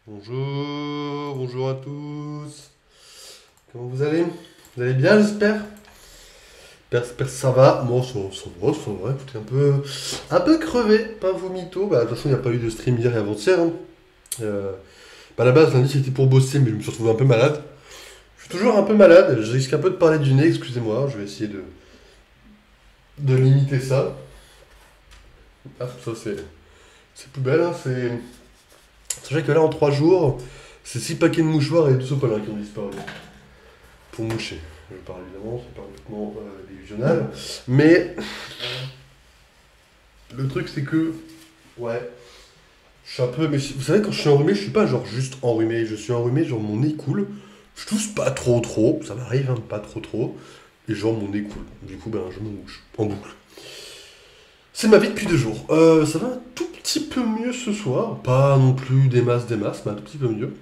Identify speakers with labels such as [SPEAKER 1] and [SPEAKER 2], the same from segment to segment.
[SPEAKER 1] Bonjour, bonjour à tous. Comment vous allez? Vous allez bien, j'espère? J'espère que ça va. Moi, ça va. Écoutez, un peu crevé, pas vomito. Bah, de toute façon, il n'y a pas eu de stream hier et avant-hier, hein. Euh, à la base, lundi, c'était pour bosser, mais je me suis retrouvé un peu malade. Je suis toujours un peu malade. Je risque un peu de parler du nez, excusez-moi. Je vais essayer de limiter ça. Ah, ça, c'est plus belle, hein. Sachez que là, en 3 jours, c'est 6 paquets de mouchoirs et 2 sopalins qui ont disparu. Pour moucher. Je parle évidemment, c'est parfaitement délusionnel. Mais le truc c'est que, ouais, je suis un peu. Mais vous savez, quand je suis enrhumé, je suis pas genre juste enrhumé. Je suis enrhumé, genre mon nez coule. Je tousse pas trop trop, ça m'arrive, hein, pas trop trop. Et genre mon nez coule. Du coup, ben je me mouche en boucle. C'est ma vie depuis 2 jours. Ça va un tout petit peu mieux ce soir. Pas non plus des masses, mais un tout petit peu mieux.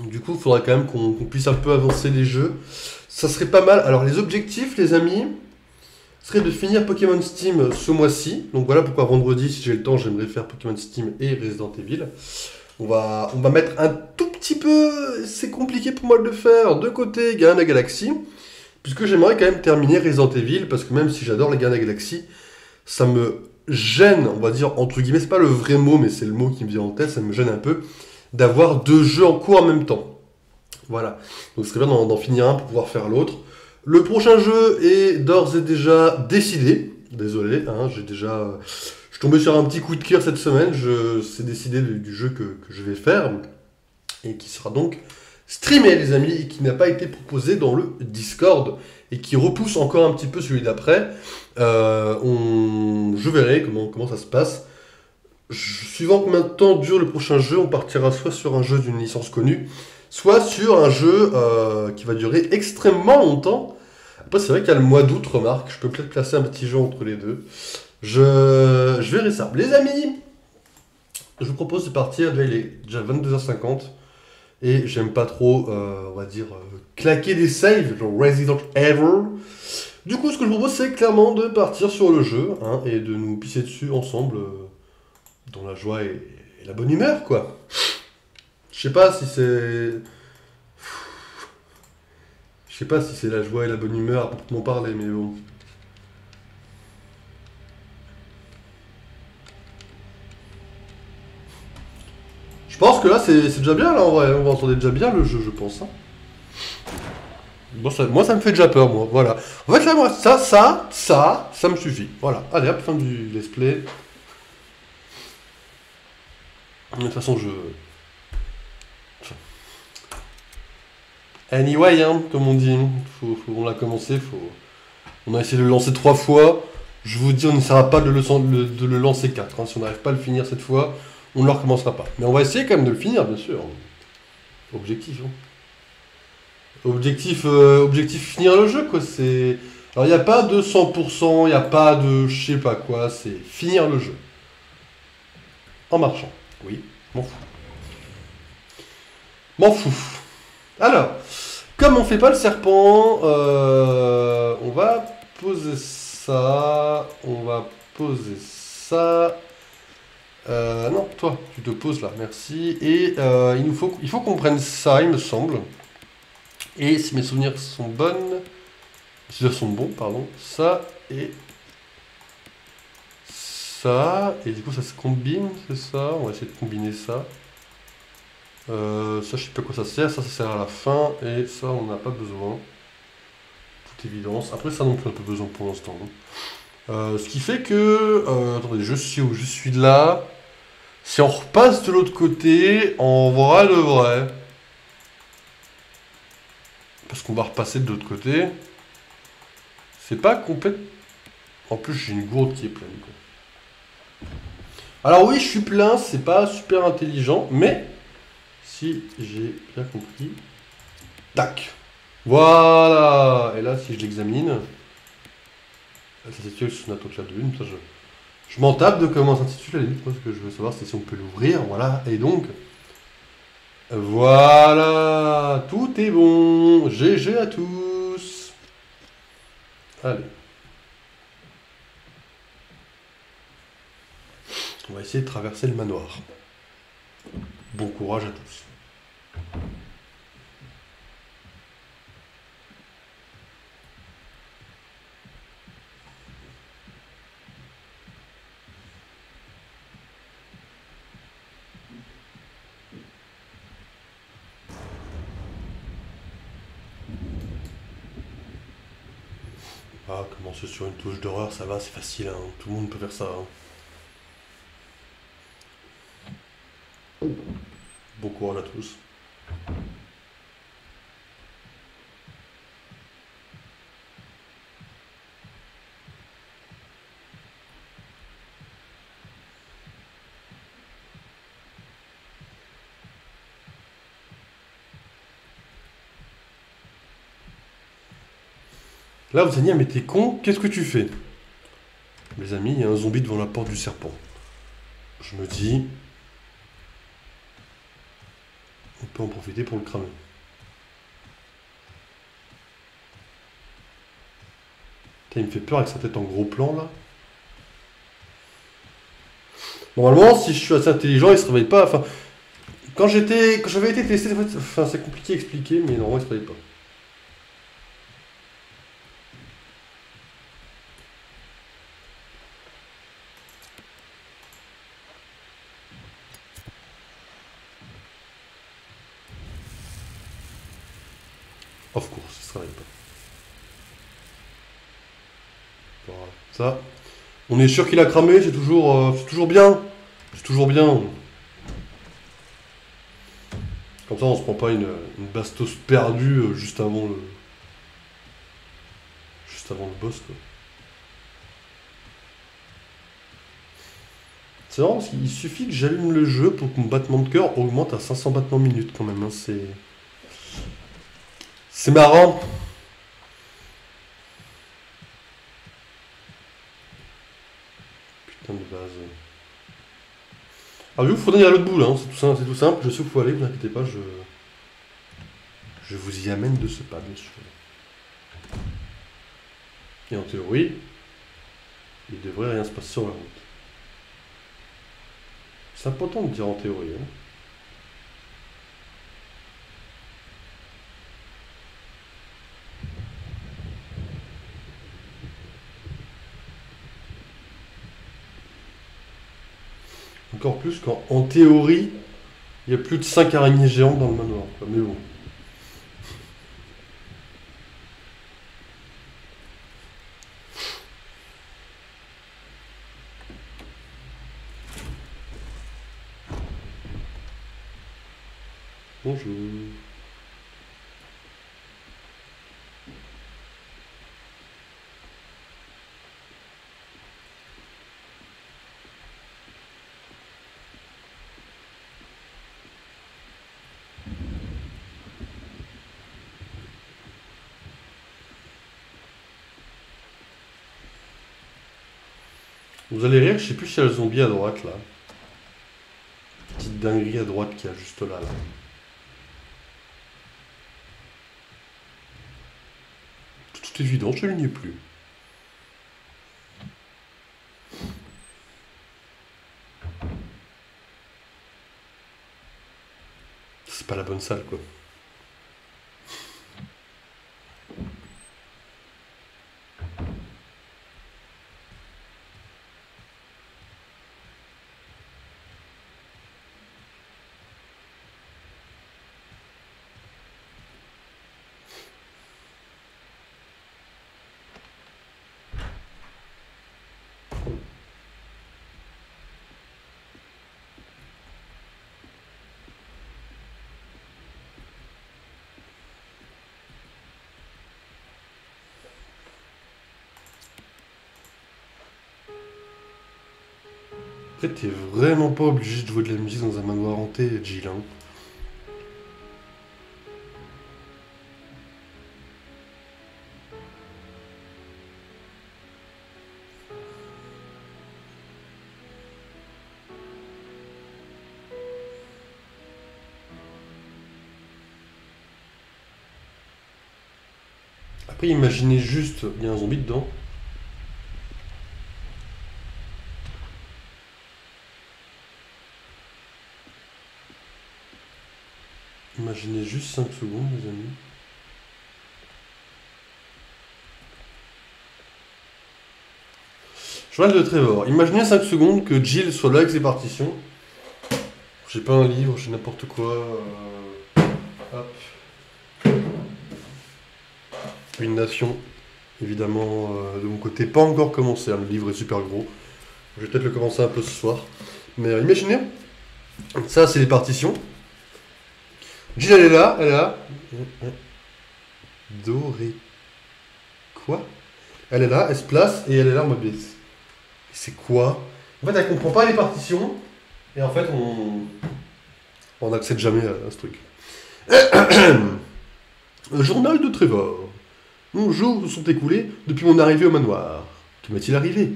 [SPEAKER 1] Du coup, il faudrait quand même qu'on puisse un peu avancer les jeux. Ça serait pas mal. Alors, les objectifs, les amis, serait de finir Pokémon Steam ce mois-ci. Donc voilà pourquoi vendredi, si j'ai le temps, j'aimerais faire Pokémon Steam et Resident Evil. On va mettre un tout petit peu, c'est compliqué pour moi de le faire, de côté Gardiens de la Galaxie, puisque j'aimerais quand même terminer Resident Evil, parce que même si j'adore les Gardiens de la Galaxie, ça me gêne, on va dire, entre guillemets, c'est pas le vrai mot, mais c'est le mot qui me vient en tête, ça me gêne un peu, d'avoir 2 jeux en cours en même temps. Voilà. Donc ce serait bien d'en finir un pour pouvoir faire l'autre. Le prochain jeu est d'ores et déjà décidé. Désolé, hein, je suis tombé sur un petit coup de cœur cette semaine. C'est décidé du jeu que je vais faire. Et qui sera donc streamé, les amis, et qui n'a pas été proposé dans le Discord. Et qui repousse encore un petit peu celui d'après. Je verrai comment ça se passe. Suivant combien de temps dure le prochain jeu, on partira soit sur un jeu d'une licence connue, soit sur un jeu qui va durer extrêmement longtemps. Après, c'est vrai qu'il y a le mois d'août, remarque, je peux peut-être placer un petit jeu entre les deux. Je verrai ça. Les amis, je vous propose de partir, déjà il est déjà 22h50, et j'aime pas trop, on va dire, claquer des saves, genre Resident Evil. Du coup, ce que je vous propose, c'est clairement de partir sur le jeu, hein, et de nous pisser dessus ensemble, dans la joie et la bonne humeur, quoi. Je sais pas si c'est... Je sais pas si c'est la joie et la bonne humeur à proprement parler, mais bon. Je pense que là, c'est déjà bien, là, en vrai. On va entendre déjà bien le jeu, je pense, hein. Bon, moi, ça me fait déjà peur, moi. Voilà. En fait, là, moi, ça me suffit. Voilà. Allez, hop, fin du let's play. De toute façon, Anyway, hein, comme on dit. On l'a commencé, On a essayé de le lancer 3 fois. Je vous dis, on n'essaiera pas de le lancer 4, hein. Si on n'arrive pas à le finir cette fois, on ne le recommencera pas. Mais on va essayer quand même de le finir, bien sûr. Objectif, hein. Objectif finir le jeu, quoi. Alors, il n'y a pas de 100%, il n'y a pas de je sais pas quoi, c'est finir le jeu. En marchant. Oui, m'en fous. M'en fous. Alors, comme on fait pas le serpent, on va poser ça. On va poser ça. Non, toi, tu te poses là, merci. Et il faut qu'on prenne ça, il me semble. Et si mes souvenirs sont bonnes, si les souvenirs sont bons, pardon, ça et ça. Et du coup, ça se combine, c'est ça. On va essayer de combiner ça. Ça, je sais pas à quoi ça sert. Ça sert à la fin. Et ça, on n'a pas besoin. Toute évidence. Après, ça non plus, on n'a pas besoin pour l'instant, hein. Ce qui fait que... attendez, je suis où? Je suis là. Si on repasse de l'autre côté, en vrai de vrai. Parce qu'on va repasser de l'autre côté. C'est pas complètement... En plus, j'ai une gourde qui est pleine, quoi. Alors oui, je suis plein, c'est pas super intelligent, mais... Si j'ai bien compris... Tac. Voilà. Et là, si je l'examine... Ça s'intitule Sonata de Lune. Je m'en tape de comment s'intitule la limite. Moi, ce que je veux savoir, c'est si on peut l'ouvrir. Voilà. Et donc... Voilà. Tout est bon. GG à tous. Allez. On va essayer de traverser le manoir. Bon courage à tous. Ah, commencer sur une touche d'horreur, ça va, c'est facile, hein. Tout le monde peut faire ça, hein. Bon courage à tous. Là, vous allez dire, mais t'es con, qu'est-ce que tu fais? Les amis, il y a un zombie devant la porte du serpent. Je me dis, on peut en profiter pour le cramer. Putain, il me fait peur avec sa tête en gros plan, là. Normalement, si je suis assez intelligent, il se réveille pas. Enfin, quand j'avais été testé, en fait, enfin, c'est compliqué à expliquer, mais normalement, il se réveille pas. Of course, il se réveille pas. Voilà. Ça, on est sûr qu'il a cramé, c'est toujours bien. C'est toujours bien. Comme ça, on se prend pas une bastos perdue juste avant le boss, quoi. C'est marrant parce qu'il suffit que j'allume le jeu pour que mon battement de cœur augmente à 500 battements minutes quand même, hein. C'est marrant. Putain de base. Ah oui, il faudrait aller à l'autre bout là, hein. C'est tout simple, je sais où il faut aller, vous inquiétez pas, je vous y amène de ce pas, bien sûr. Et en théorie, il devrait rien se passer sur la route. C'est important de dire en théorie, hein. Encore plus quand, en théorie, il y a plus de 5 araignées géantes dans le manoir, quoi. Mais bon. Bonjour. Vous allez rire, je sais plus s'il y a le zombie à droite là. Petite dinguerie à droite qui a juste là, là. Tout évident, je n'y ai plus. C'est pas la bonne salle, quoi. Après, t'es vraiment pas obligé de jouer de la musique dans un manoir hanté, Jill, hein. Après, imaginez juste, il y a un zombie dedans. Imaginez juste 5 secondes, les amis. Journal de Trevor. Imaginez 5 secondes que Jill soit là avec ses partitions. J'ai pas un livre, j'ai n'importe quoi. Hop. Une nation. Évidemment, de mon côté, pas encore commencé. Hein, le livre est super gros. Je vais peut-être le commencer un peu ce soir. Mais imaginez, ça c'est les partitions. Jill elle est là, elle est là. Doré. Quoi? Elle est là, elle se place et elle est là en mode bête. C'est quoi? En fait, elle comprend pas les partitions. Et en fait, on n'accède jamais à ce truc. Journal de Trevor. 11 jours se sont écoulés depuis mon arrivée au manoir. Que m'est-il arrivé?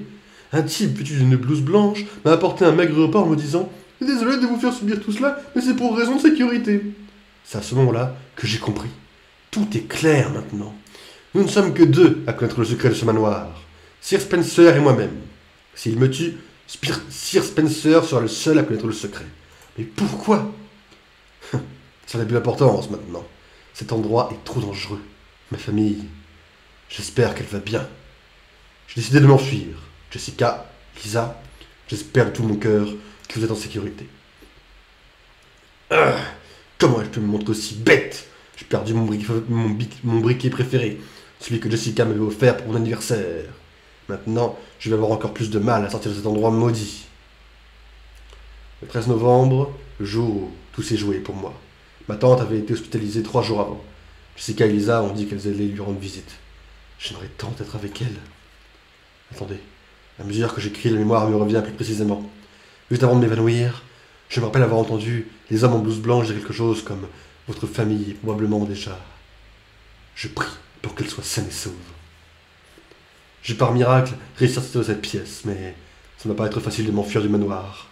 [SPEAKER 1] Un type vêtu d'une blouse blanche m'a apporté un maigre repas en me disant Désolé de vous faire subir tout cela, mais c'est pour raison de sécurité. C'est à ce moment-là que j'ai compris. Tout est clair maintenant. Nous ne sommes que deux à connaître le secret de ce manoir. Sir Spencer et moi-même. S'il me tue, Sir Spencer sera le seul à connaître le secret. Mais pourquoi? Ça n'a plus d'importance maintenant. Cet endroit est trop dangereux. Ma famille, j'espère qu'elle va bien. J'ai décidé de m'enfuir. Jessica, Lisa, j'espère de tout mon cœur que vous êtes en sécurité. Ah, comment ai-je pu me montrer aussi bête? J'ai perdu mon briquet préféré, celui que Jessica m'avait offert pour mon anniversaire. Maintenant, je vais avoir encore plus de mal à sortir de cet endroit maudit. Le 13 novembre, le jour où tout s'est joué pour moi. Ma tante avait été hospitalisée 3 jours avant. Jessica et Lisa ont dit qu'elles allaient lui rendre visite. J'aimerais tant être avec elle. Attendez, à mesure que j'écris, la mémoire me revient plus précisément. Juste avant de m'évanouir, je me rappelle avoir entendu les hommes en blouse blanche dire quelque chose comme « Votre famille est probablement déjà... » Je prie pour qu'elle soit saine et sauve. J'ai par miracle réussi à sortir de cette pièce, mais ça ne va pas être facile de m'enfuir du manoir.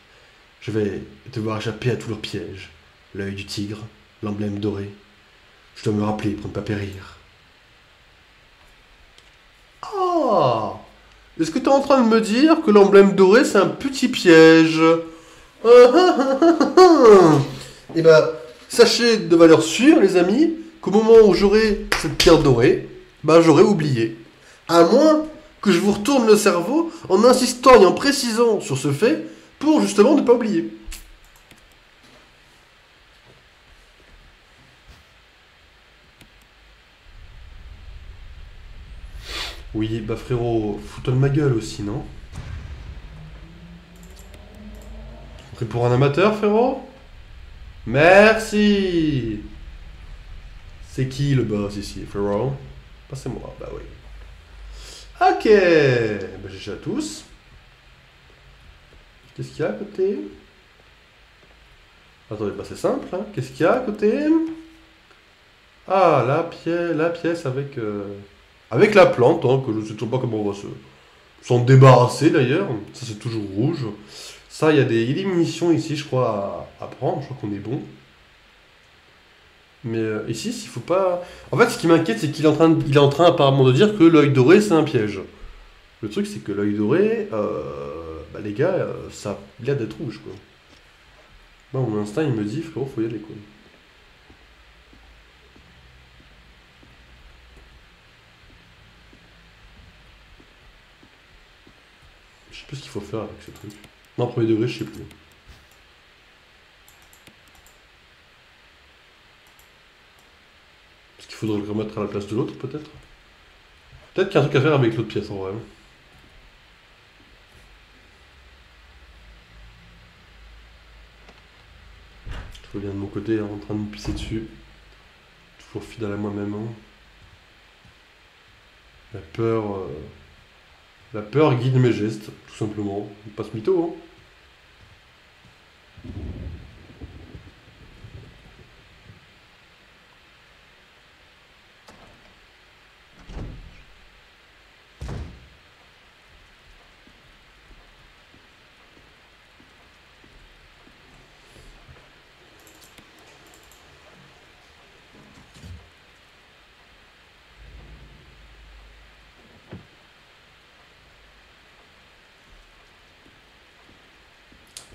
[SPEAKER 1] Je vais devoir échapper à tous leurs pièges. L'œil du tigre, l'emblème doré. Je dois me rappeler pour ne pas périr. Ah! Est-ce que tu es en train de me dire que l'emblème doré, c'est un petit piège? Eh ben, sachez de valeur sûre, les amis, qu'au moment où j'aurai cette pierre dorée, ben j'aurai oublié. À moins que je vous retourne le cerveau en insistant et en précisant sur ce fait pour justement ne pas oublier. Oui, bah frérot, fous-toi de ma gueule aussi, non? Pris pour un amateur, frérot? Merci! C'est qui le boss ici, frérot? Bah c'est moi, bah oui. Ok! Bah GG à tous. Qu'est-ce qu'il y a à côté? Attendez, bah c'est simple, hein. Qu'est-ce qu'il y a à côté? Ah, la pièce avec... avec la plante, hein, que je ne sais toujours pas comment on va s'en débarrasser d'ailleurs. Ça c'est toujours rouge. Ça, il y a des munitions ici, je crois, à prendre. Je crois qu'on est bon. Mais ici, il faut pas. En fait, ce qui m'inquiète, c'est il est en train apparemment de dire que l'œil doré, c'est un piège. Le truc, c'est que l'œil doré, bah, les gars, ça a l'air d'être rouge, quoi. Moi, mon instinct, il me dit, frérot, faut y aller, quoi. Je sais plus ce qu'il faut faire avec ce truc. Non, premier degré, je sais plus. Est-ce qu'il faudrait le remettre à la place de l'autre, peut-être? Peut-être qu'il y a un truc à faire avec l'autre pièce, en vrai. Je reviens de mon côté, hein, en train de me pisser dessus. Toujours fidèle à moi-même, hein. La peur... La peur guide mes gestes, tout simplement. Pas ce mytho, hein.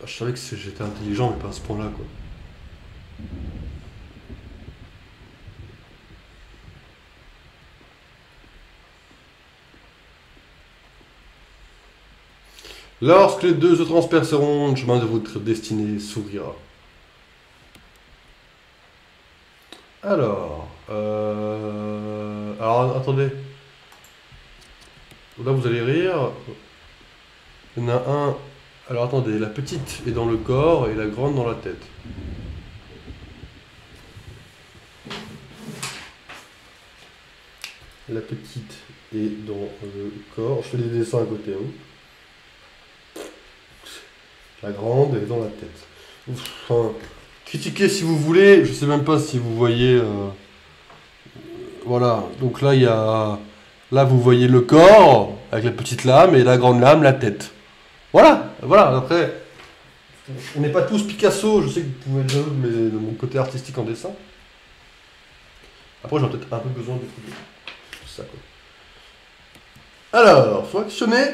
[SPEAKER 1] Je savais que j'étais intelligent, mais pas à ce point-là, quoi. Lorsque les deux se transperceront, le chemin de votre destinée s'ouvrira. Alors, attendez. Là, vous allez rire. Il y en a un. Alors, attendez. La petite est dans le corps et la grande dans la tête. La petite est dans le corps. Je fais des dessins à côté. Hein. La grande est dans la tête. Enfin, critiquez si vous voulez. Je sais même pas si vous voyez. Voilà. Donc là, il y a. Là, vous voyez le corps avec la petite lame et la grande lame, la tête. Voilà. Voilà. Après, on n'est pas tous Picasso. Je sais que vous pouvez être jaloux de mon côté artistique en dessin. Après, j'aurais peut-être un peu besoin de tout ça, quoi. Alors, faut actionner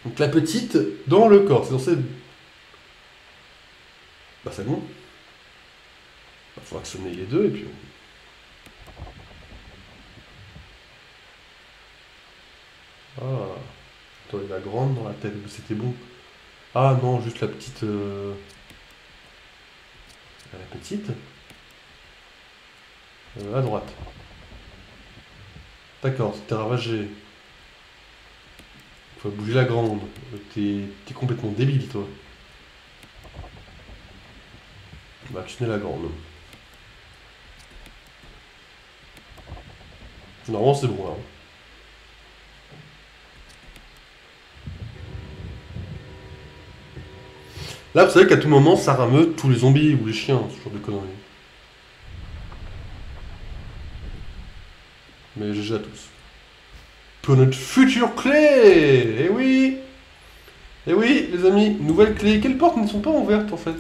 [SPEAKER 1] donc la petite dans le corps. C'est censé. Bah, c'est bon. Il faut actionner les deux et puis. Ah. Attends, la grande dans la tête, c'était bon. Ah non, juste la petite. La petite. À droite. D'accord, c'était ravagé. Faut bouger la grande. T'es complètement débile, toi. Bah, actionner la grande. Normalement, c'est bon, là. Là, vous savez qu'à tout moment, ça rameute tous les zombies ou les chiens, ce genre de conneries. Mais GG à tous. Pour notre future clé. Eh oui. Eh oui, les amis, nouvelle clé. Quelles portes ne sont pas ouvertes, en fait?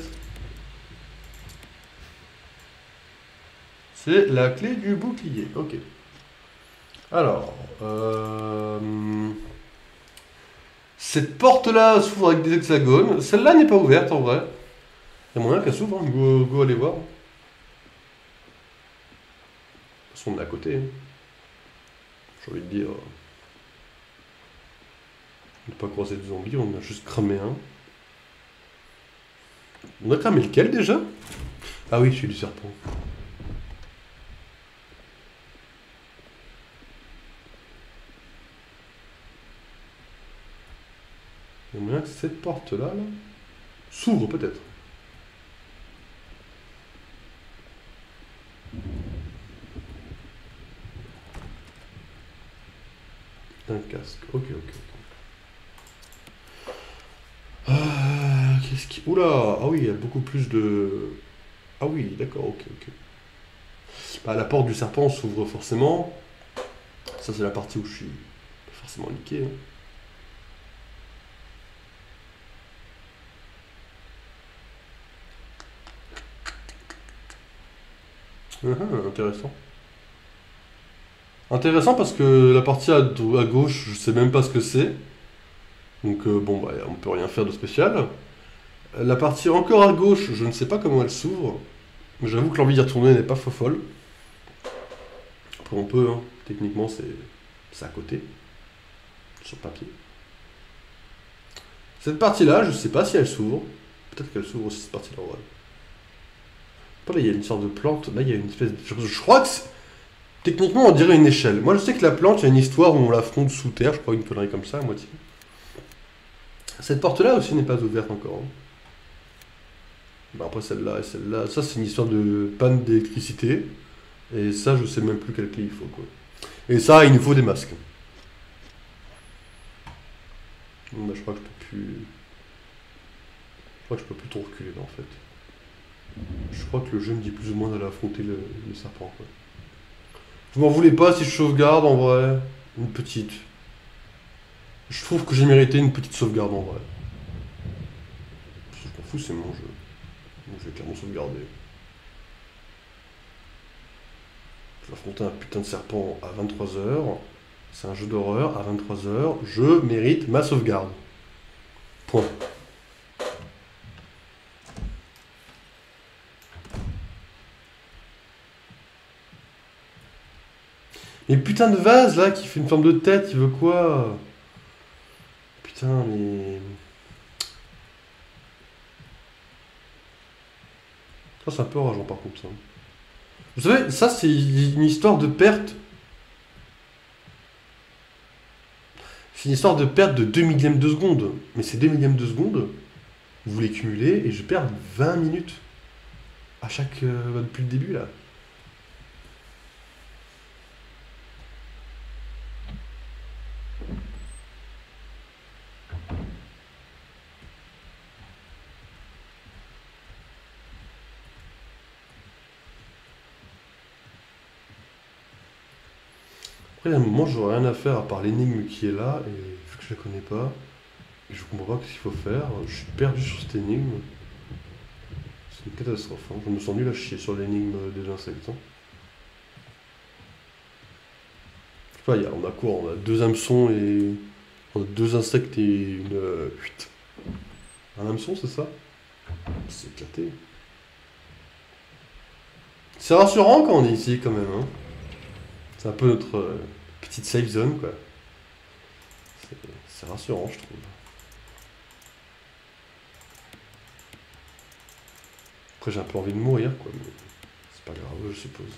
[SPEAKER 1] C'est la clé du bouclier. Ok. Alors, cette porte-là s'ouvre avec des hexagones. Celle-là n'est pas ouverte, en vrai. Il y a moyen qu'elle s'ouvre, hein. Go aller voir. De toute façon, on est à côté, hein. J'ai envie de dire. On n'a pas croisé de zombies, on a juste cramé un. On a cramé lequel déjà? Ah oui, celui du serpent. Il y a moyen que cette porte-là, là, s'ouvre peut-être. Un casque. Ok, ok. Qu'est-ce qui. Oula! Ah oui, il y a beaucoup plus de. Ah oui, d'accord, ok, ok. Bah, la porte du serpent s'ouvre forcément. Ça, c'est la partie où je suis pas forcément niqué, hein. Intéressant. Intéressant parce que la partie à gauche, je sais même pas ce que c'est. Donc bon, bah, on peut rien faire de spécial. La partie encore à gauche, je ne sais pas comment elle s'ouvre. Mais j'avoue que l'envie d'y retourner n'est pas folle. Après, on peut, hein. Techniquement, c'est à côté. Sur papier. Cette partie-là, je sais pas si elle s'ouvre. Peut-être qu'elle s'ouvre aussi, cette partie-là, en vrai. Là, il y a une sorte de plante. Là, il y a une espèce de. Je crois que techniquement, on dirait une échelle. Moi, je sais que la plante, il y a une histoire où on l'affronte sous terre. Je crois une connerie comme ça, à moitié. Cette porte-là aussi n'est pas ouverte encore, hein. Bah, après, celle-là et celle-là. Ça, c'est une histoire de panne d'électricité. Et ça, je sais même plus quelle clé il faut, quoi. Et ça, il nous faut des masques. Bon, bah, je crois que je peux plus. Je crois que je peux plus trop reculer là, en fait. Je crois que le jeu me dit plus ou moins d'aller affronter le serpent, quoi. Vous m'en voulez pas si je sauvegarde en vrai? Une petite. Je trouve que j'ai mérité une petite sauvegarde en vrai. Je m'en fous, c'est mon jeu. Donc je vais clairement sauvegarder. Je vais affronter un putain de serpent à 23h. C'est un jeu d'horreur à 23h. Je mérite ma sauvegarde. Point. Mais putain de vase là qui fait une forme de tête, il veut quoi? putain, mais... Ça, c'est un peu rageant, par contre, ça. Vous savez, ça, c'est une histoire de perte. C'est une histoire de perte de 2 millièmes de seconde. Mais ces 2 millièmes de seconde, vous les cumulez et je perds 20 minutes. À chaque... depuis le début, là. Après, il y a un moment, j'aurais rien à faire à part l'énigme qui est là, et vu que je la connais pas, et je comprends pas ce qu'il faut faire, je suis perdu sur cette énigme. C'est une catastrophe, hein. Je me sens nul à chier sur l'énigme des insectes, hein. Je sais pas, on a quoi? On a 2 hameçons et... On a 2 insectes et une... 8. Un hameçon, c'est ça? C'est éclaté. C'est rassurant quand on est ici, quand même, hein. C'est un peu notre petite safe zone, quoi. C'est rassurant, je trouve. Après, j'ai un peu envie de mourir, quoi, mais c'est pas grave, je suppose.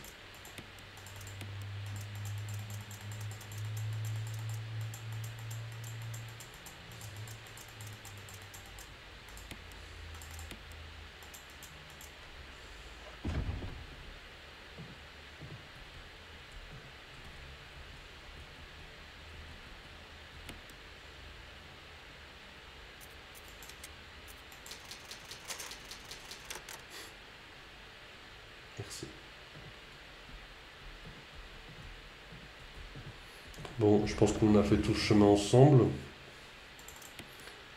[SPEAKER 1] Merci. Bon, je pense qu'on a fait tout ce chemin ensemble.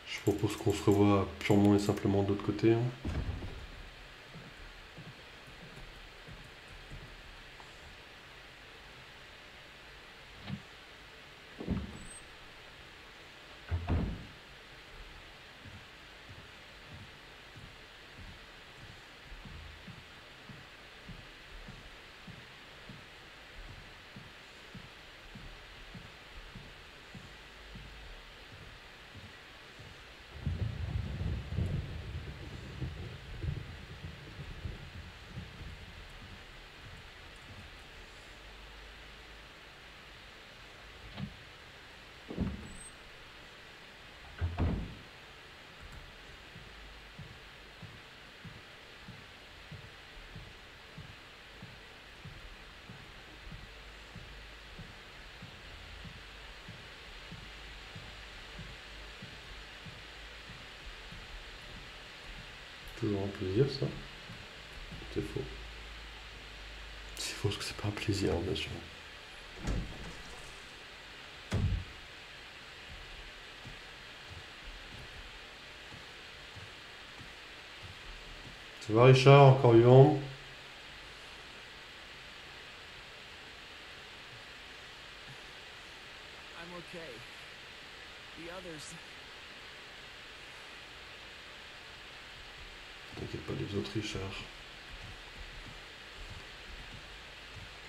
[SPEAKER 1] Je propose qu'on se revoie purement et simplement de l'autre côté, hein. Toujours un plaisir, ça. C'est faux. C'est faux parce que c'est pas un plaisir, bien sûr. Ça va, Richard, encore vivant?
[SPEAKER 2] I'm okay. The others.
[SPEAKER 1] T'inquiète pas des autres, Richard.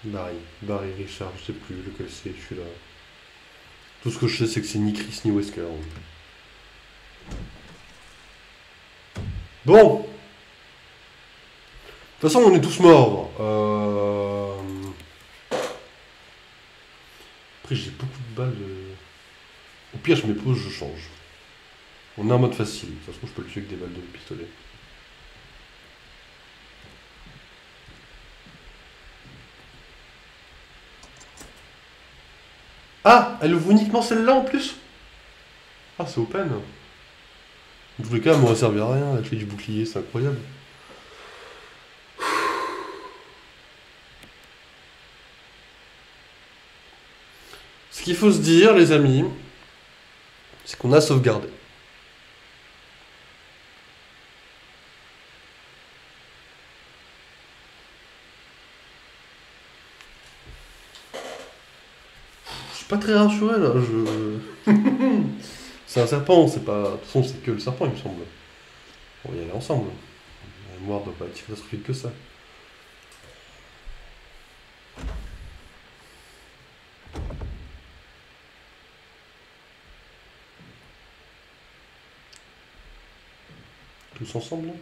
[SPEAKER 1] Barry, Richard, je sais plus lequel c'est, je suis là. Tout ce que je sais, c'est que c'est ni Chris ni Wesker. Bon! De toute façon, on est tous morts. Après, j'ai beaucoup de balles. Au pire, je m'épose, je change. On est en mode facile. De toute façon, je peux le tuer avec des balles de pistolet. Ah! Elle ouvre uniquement celle-là en plus? Ah, c'est open. En tous les cas, elle m'aurait servi à rien, la clé du bouclier, c'est incroyable. Ce qu'il faut se dire, les amis, c'est qu'on a sauvegardé. Je suis pas très rassuré là, C'est un serpent, c'est pas... De toute façon, c'est que le serpent, il me semble. On va y aller ensemble. La mémoire doit pas être si catastrophique que ça. Tous ensemble, là.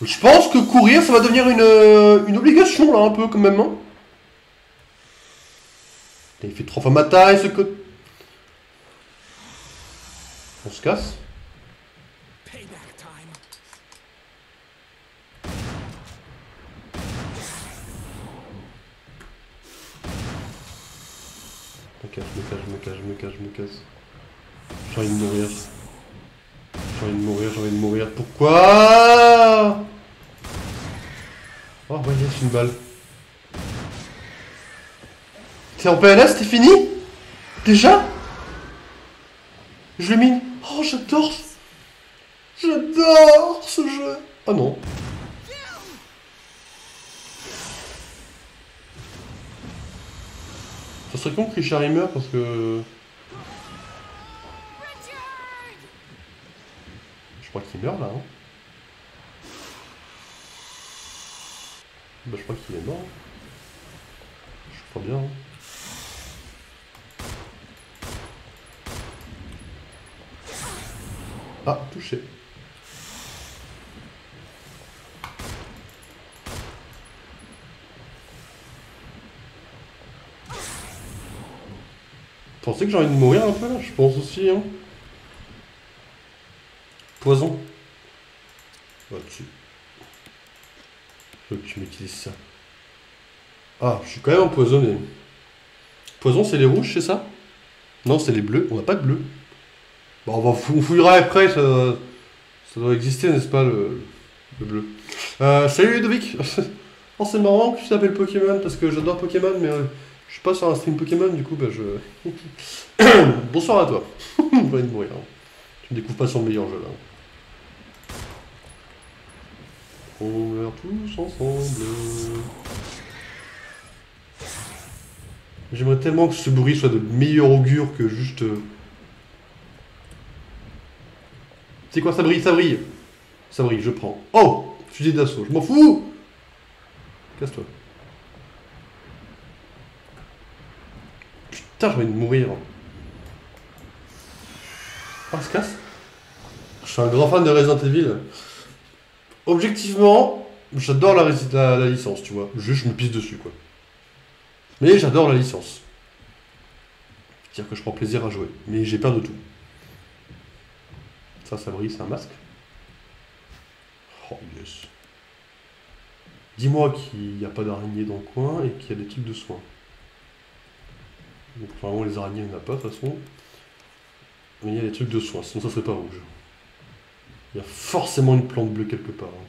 [SPEAKER 1] Je pense que courir, ça va devenir une obligation, là, un peu, quand même. Hein. Il fait 3 fois ma taille, ce côté. On se casse.
[SPEAKER 2] Payback time.
[SPEAKER 1] Ok, je me casse. J'ai envie de mourir. J'ai envie de mourir. Pourquoi? Oh, ouais, c'est une balle. T'es en PLS, t'es fini? Déjà? Je l'ai mis. Oh, j'adore ce jeu. Ah non. Ça serait con que Richard il meurt parce que... Je crois qu'il meurt là. Hein. Bah je crois qu'il est mort. Je crois bien. Hein. Ah, touché. Vous pensez que j'ai envie de mourir un peu là? Je pense aussi, hein. Poison. Là-dessus. Faut que tu m'utilises ça. Ah, je suis quand même empoisonné. Poison, c'est les rouges, c'est ça? Non, c'est les bleus. On n'a pas de bleu. Bon, on fouillera après, ça doit exister, n'est-ce pas, le bleu. Salut Ludovic. Oh, c'est marrant que tu t'appelles Pokémon, parce que j'adore Pokémon, mais je suis pas sur un stream Pokémon, du coup, bah je... Bonsoir à toi. J'ai envie de mourir. Hein. Tu me découvres pas sur le meilleur jeu, là. On meurt tous ensemble. J'aimerais tellement que ce bruit soit de meilleur augure que juste... C'est quoi, ça brille, ça brille. Ça brille, je prends. Oh, fusil d'assaut, je m'en fous. Casse-toi. Putain, j'ai envie de mourir. Ah, se casse. Je suis un grand fan de Resident Evil. Objectivement, j'adore la licence, tu vois. Juste, je me pisse dessus, quoi. Mais j'adore la licence. C'est-à-dire que je prends plaisir à jouer. Mais j'ai peur de tout. Ça brille, c'est un masque. Oh, yes. Dis-moi qu'il n'y a pas d'araignée dans le coin et qu'il y a des types de soins. Donc, vraiment, les araignées, il n'y en a pas, de toute façon. Mais il y a des trucs de soins, sinon ça serait pas rouge. Il y a forcément une plante bleue quelque part. Hein.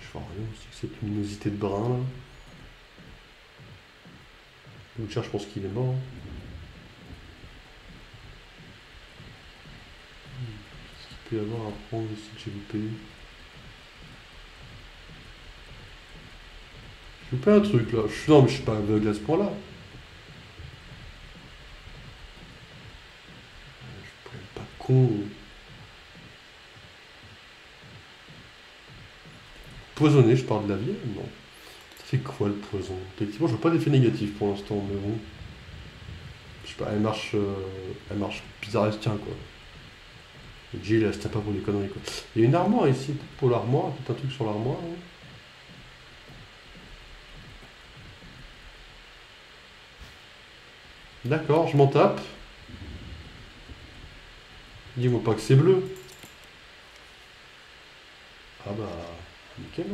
[SPEAKER 1] Je vois rien aussi que cette luminosité de brun là. Witcher, je pense qu'il est mort. Hein. Qu'est-ce qu'il peut y avoir à prendre ici que j'ai loupé? J'ai loupé un truc là. Non, mais je suis pas aveugle à ce point-là. Je suis quand même pas con. Poisonné, je parle de la vie? Non. Ça fait quoi le poison? Effectivement, je vois pas d'effet négatif pour l'instant, mais bon. Je sais pas, elle marche bizarre, elle se tient quoi. Et Jill, elle se tient pas pour des conneries quoi. Il y a une armoire ici, pour l'armoire, peut-être un truc sur l'armoire. Hein. D'accord, je m'en tape. Dis-moi pas que c'est bleu. Ah bah, nickel.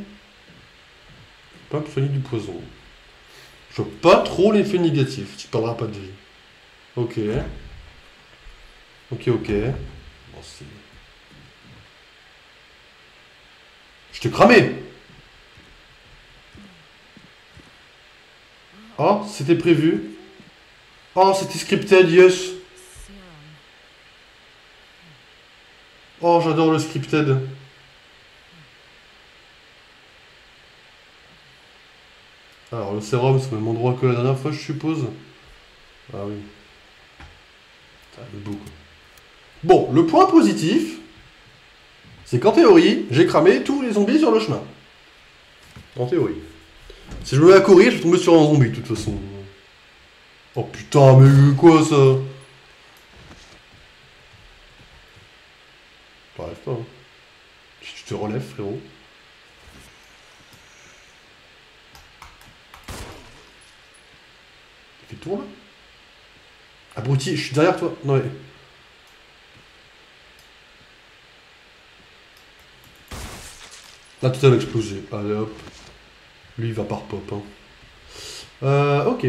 [SPEAKER 1] Pas soigner du poison. Je vois pas trop l'effet négatif, tu parleras pas de vie. Ok. Ok. Bon, c'est... Je t'ai cramé. Oh, c'était prévu. Oh, c'était scripted, yes. Oh, j'adore le scripted. Alors, le sérum, c'est le même endroit que la dernière fois, je suppose. Ah oui. Ça le bout, quoi. Bon, le point positif, c'est qu'en théorie, j'ai cramé tous les zombies sur le chemin. En théorie. Si je me mets à courir, je vais tomber sur un zombie, de toute façon. Oh putain, mais quoi ça? T'arrives pas, hein. Tu te relèves, frérot. Fais tour là. Abruti, je suis derrière toi. Non mais. La totale a explosé. Allez hop. Lui il va par pop. Hein. Ok.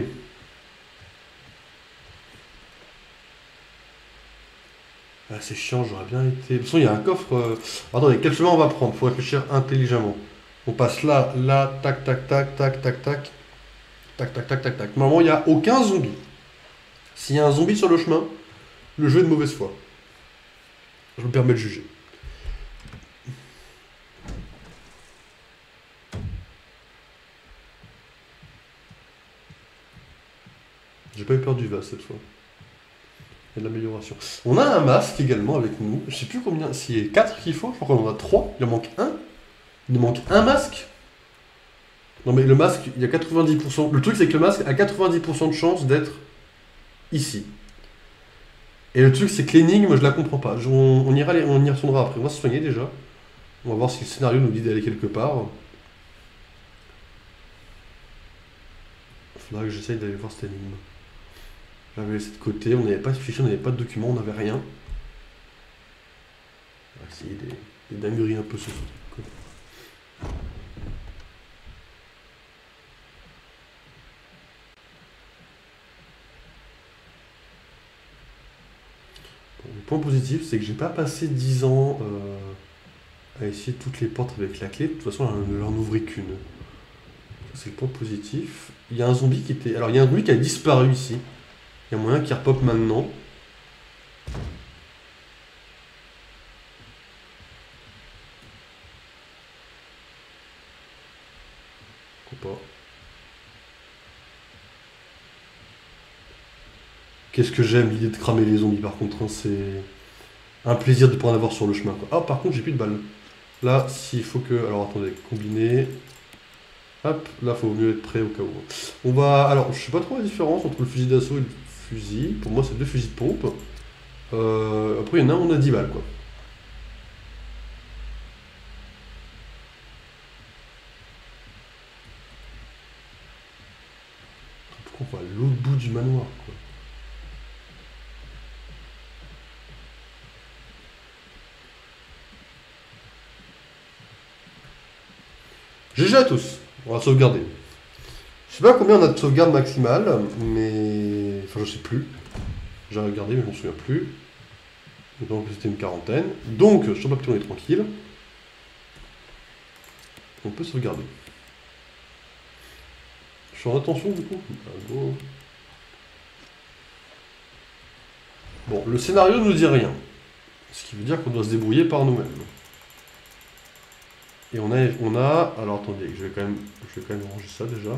[SPEAKER 1] Ah, c'est chiant, j'aurais bien été. De toute façon, il y a un coffre. Attendez, quel chemin on va prendre? Faut réfléchir intelligemment. On passe là, là, tac, tac, tac, tac, tac, tac. Tac, tac, tac, tac, tac. Normalement, il n'y a aucun zombie. S'il y a un zombie sur le chemin, le jeu est de mauvaise foi. Je me permets de juger. J'ai pas eu peur du vase cette fois. Il y a de l'amélioration. On a un masque également avec nous. Je sais plus combien. S'il y a 4 qu'il faut, je crois qu'on en a 3. Il en manque un. Il nous manque un masque. Non mais le masque, il y a 90%. Le truc c'est que le masque a 90% de chance d'être ici. Et le truc c'est que l'énigme, je la comprends pas. On y retournera après. On va se soigner déjà. On va voir si le scénario nous dit d'aller quelque part. Il faudra que j'essaye d'aller voir cette énigme. J'avais laissé de côté, on n'avait pas de fichier, on n'avait pas de document, on n'avait rien. On va essayer des dingueries un peu sur ce truc. Bon, le point positif, c'est que j'ai pas passé 10 ans à essayer toutes les portes avec la clé. De toute façon, on ne leur ouvrait qu'une. C'est le point positif. Il y a un zombie qui était. Alors, il y a un zombie qui a disparu ici. Il y a moyen qu'il repop maintenant. Pourquoi pas. Qu'est-ce que j'aime l'idée de cramer les zombies par contre, hein, c'est un plaisir de ne pas en avoir sur le chemin. Quoi. Ah par contre j'ai plus de balles. Là s'il faut que. Alors attendez, combiner. Hop, là faut mieux être prêt au cas où. On va. Alors je sais pas trop la différence entre le fusil d'assaut et le fusil. Pour moi c'est deux fusils de pompe. Après il y en a un, on a 10 balles quoi. Pourquoi on va à l'autre bout du manoir quoi. GG à tous, on va sauvegarder. Je sais pas combien on a de sauvegarde maximale, mais. Enfin je sais plus. J'ai regardé mais je m'en souviens plus. Donc c'était une quarantaine. Donc sur le papier on est tranquille. On peut sauvegarder. Je suis en attention du coup. Go. Bon, le scénario ne nous dit rien. Ce qui veut dire qu'on doit se débrouiller par nous-mêmes. Et on a. Alors attendez, je vais quand même ranger ça déjà.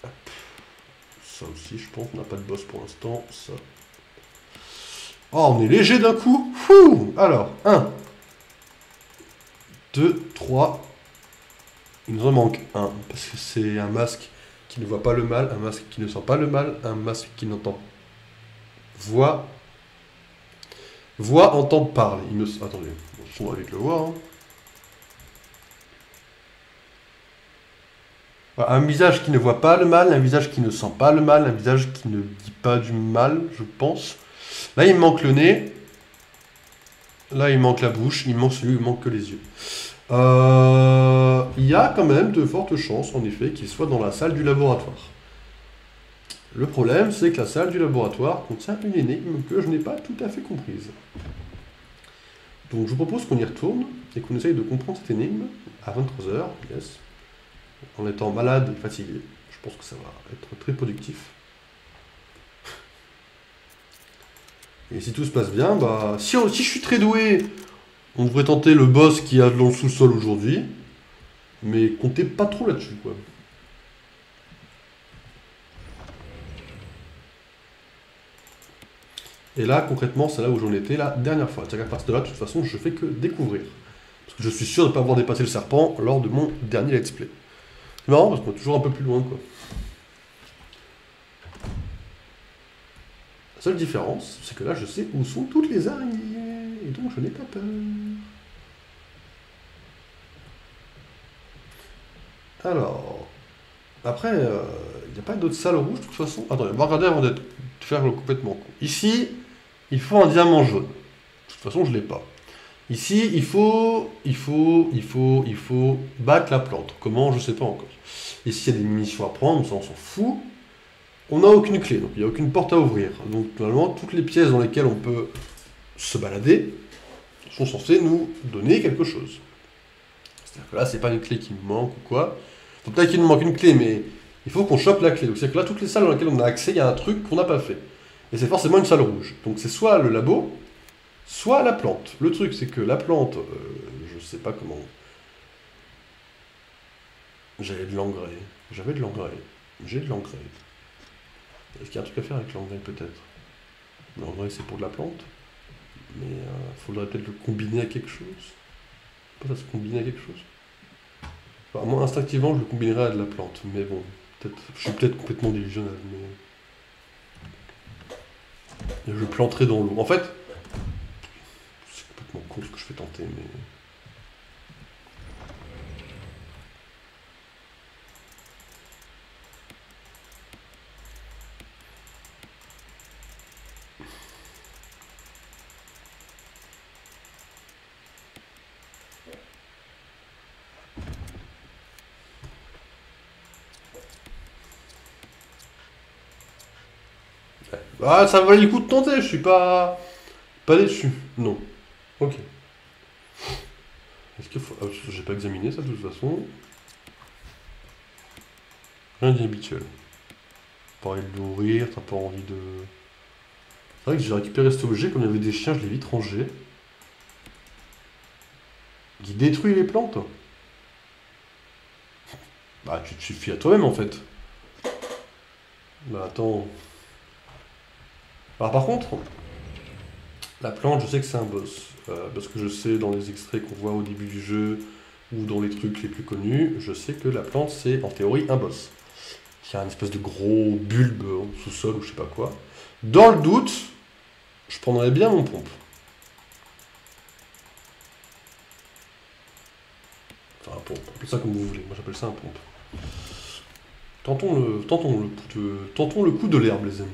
[SPEAKER 1] Hop. Ça aussi, je pense. On n'a pas de boss pour l'instant. Ça. Oh, on est léger d'un coup. Fouh. Alors, 1, 2, 3. Il nous en manque un. Parce que c'est un masque qui ne voit pas le mal, un masque qui ne sent pas le mal, un masque qui n'entend. Voit, entend, parle. Attendez, on va vite le voir. Hein. Voilà, un visage qui ne voit pas le mal, un visage qui ne sent pas le mal, un visage qui ne dit pas du mal, je pense. Là, il me manque le nez. Là, il manque la bouche. Il manque que les yeux. Il y a quand même de fortes chances, en effet, qu'il soit dans la salle du laboratoire. Le problème, c'est que la salle du laboratoire contient une énigme que je n'ai pas tout à fait comprise. Donc je vous propose qu'on y retourne et qu'on essaye de comprendre cette énigme à 23h, yes, en étant malade et fatigué. Je pense que ça va être très productif. Et si tout se passe bien, bah si je suis très doué, on devrait tenter le boss qui a dans le sous-sol aujourd'hui, mais comptez pas trop là-dessus, quoi. Et là, concrètement, c'est là où j'en étais la dernière fois. C'est-à-dire qu'à partir de là, de toute façon, je fais que découvrir. Parce que je suis sûr de ne pas avoir dépassé le serpent lors de mon dernier let's play. C'est marrant parce qu'on est toujours un peu plus loin, quoi. La seule différence, c'est que là, je sais où sont toutes les araignées. Et donc, je n'ai pas peur. Alors... Après, il n'y a pas d'autres salles rouges, de toute façon. Attends, on va regarder avant de faire le complètement con. Ici, il faut un diamant jaune. De toute façon, je ne l'ai pas. Ici, il faut battre la plante. Comment, je ne sais pas encore. Ici, il y a des munitions à prendre, ça, on s'en fout. On n'a aucune clé, donc il n'y a aucune porte à ouvrir. Donc, normalement, toutes les pièces dans lesquelles on peut se balader sont censées nous donner quelque chose. C'est-à-dire que là, c'est pas une clé qui me manque ou quoi. Faut peut-être qu'il nous manque une clé, mais il faut qu'on chope la clé. Donc, c'est-à-dire que là, toutes les salles dans lesquelles on a accès, il y a un truc qu'on n'a pas fait. Et c'est forcément une salle rouge. Donc, c'est soit le labo, soit la plante. Le truc, c'est que la plante, je sais pas comment. J'avais de l'engrais. J'avais de l'engrais. J'ai de l'engrais. Est-ce qu'il y a un truc à faire avec l'engrais, peut-être? L'engrais, c'est pour de la plante. Mais faudrait peut-être le combiner à quelque chose. Pas ça se combiner à quelque chose. Enfin, moi, instinctivement, je le combinerais à de la plante. Mais bon, peut-être, je suis peut-être complètement délusionnel. Mais je le planterai dans l'eau. En fait, c'est complètement con ce que je fais tenter, mais... Ah, ça valait le coup de tenter, je suis pas déçu. Non. Ok. Est-ce qu'il faut... Ah, j'ai pas examiné ça de toute façon. Rien d'inhabituel. Pareil de l'ouvrir, t'as pas envie de... C'est vrai que j'ai récupéré cet objet, comme il y avait des chiens, je l'ai vite rangé. Qui détruit les plantes. Bah, tu te suffis à toi-même en fait. Bah, attends. Alors, par contre, la plante, je sais que c'est un boss. Parce que je sais dans les extraits qu'on voit au début du jeu ou dans les trucs les plus connus, je sais que la plante c'est en théorie un boss. Il y a une espèce de gros bulbe en sous-sol ou je sais pas quoi. Dans le doute, je prendrais bien mon pompe. Enfin, un pompe, appelez ça comme vous voulez, moi j'appelle ça un pompe. Tentons le coup de l'herbe, les amis.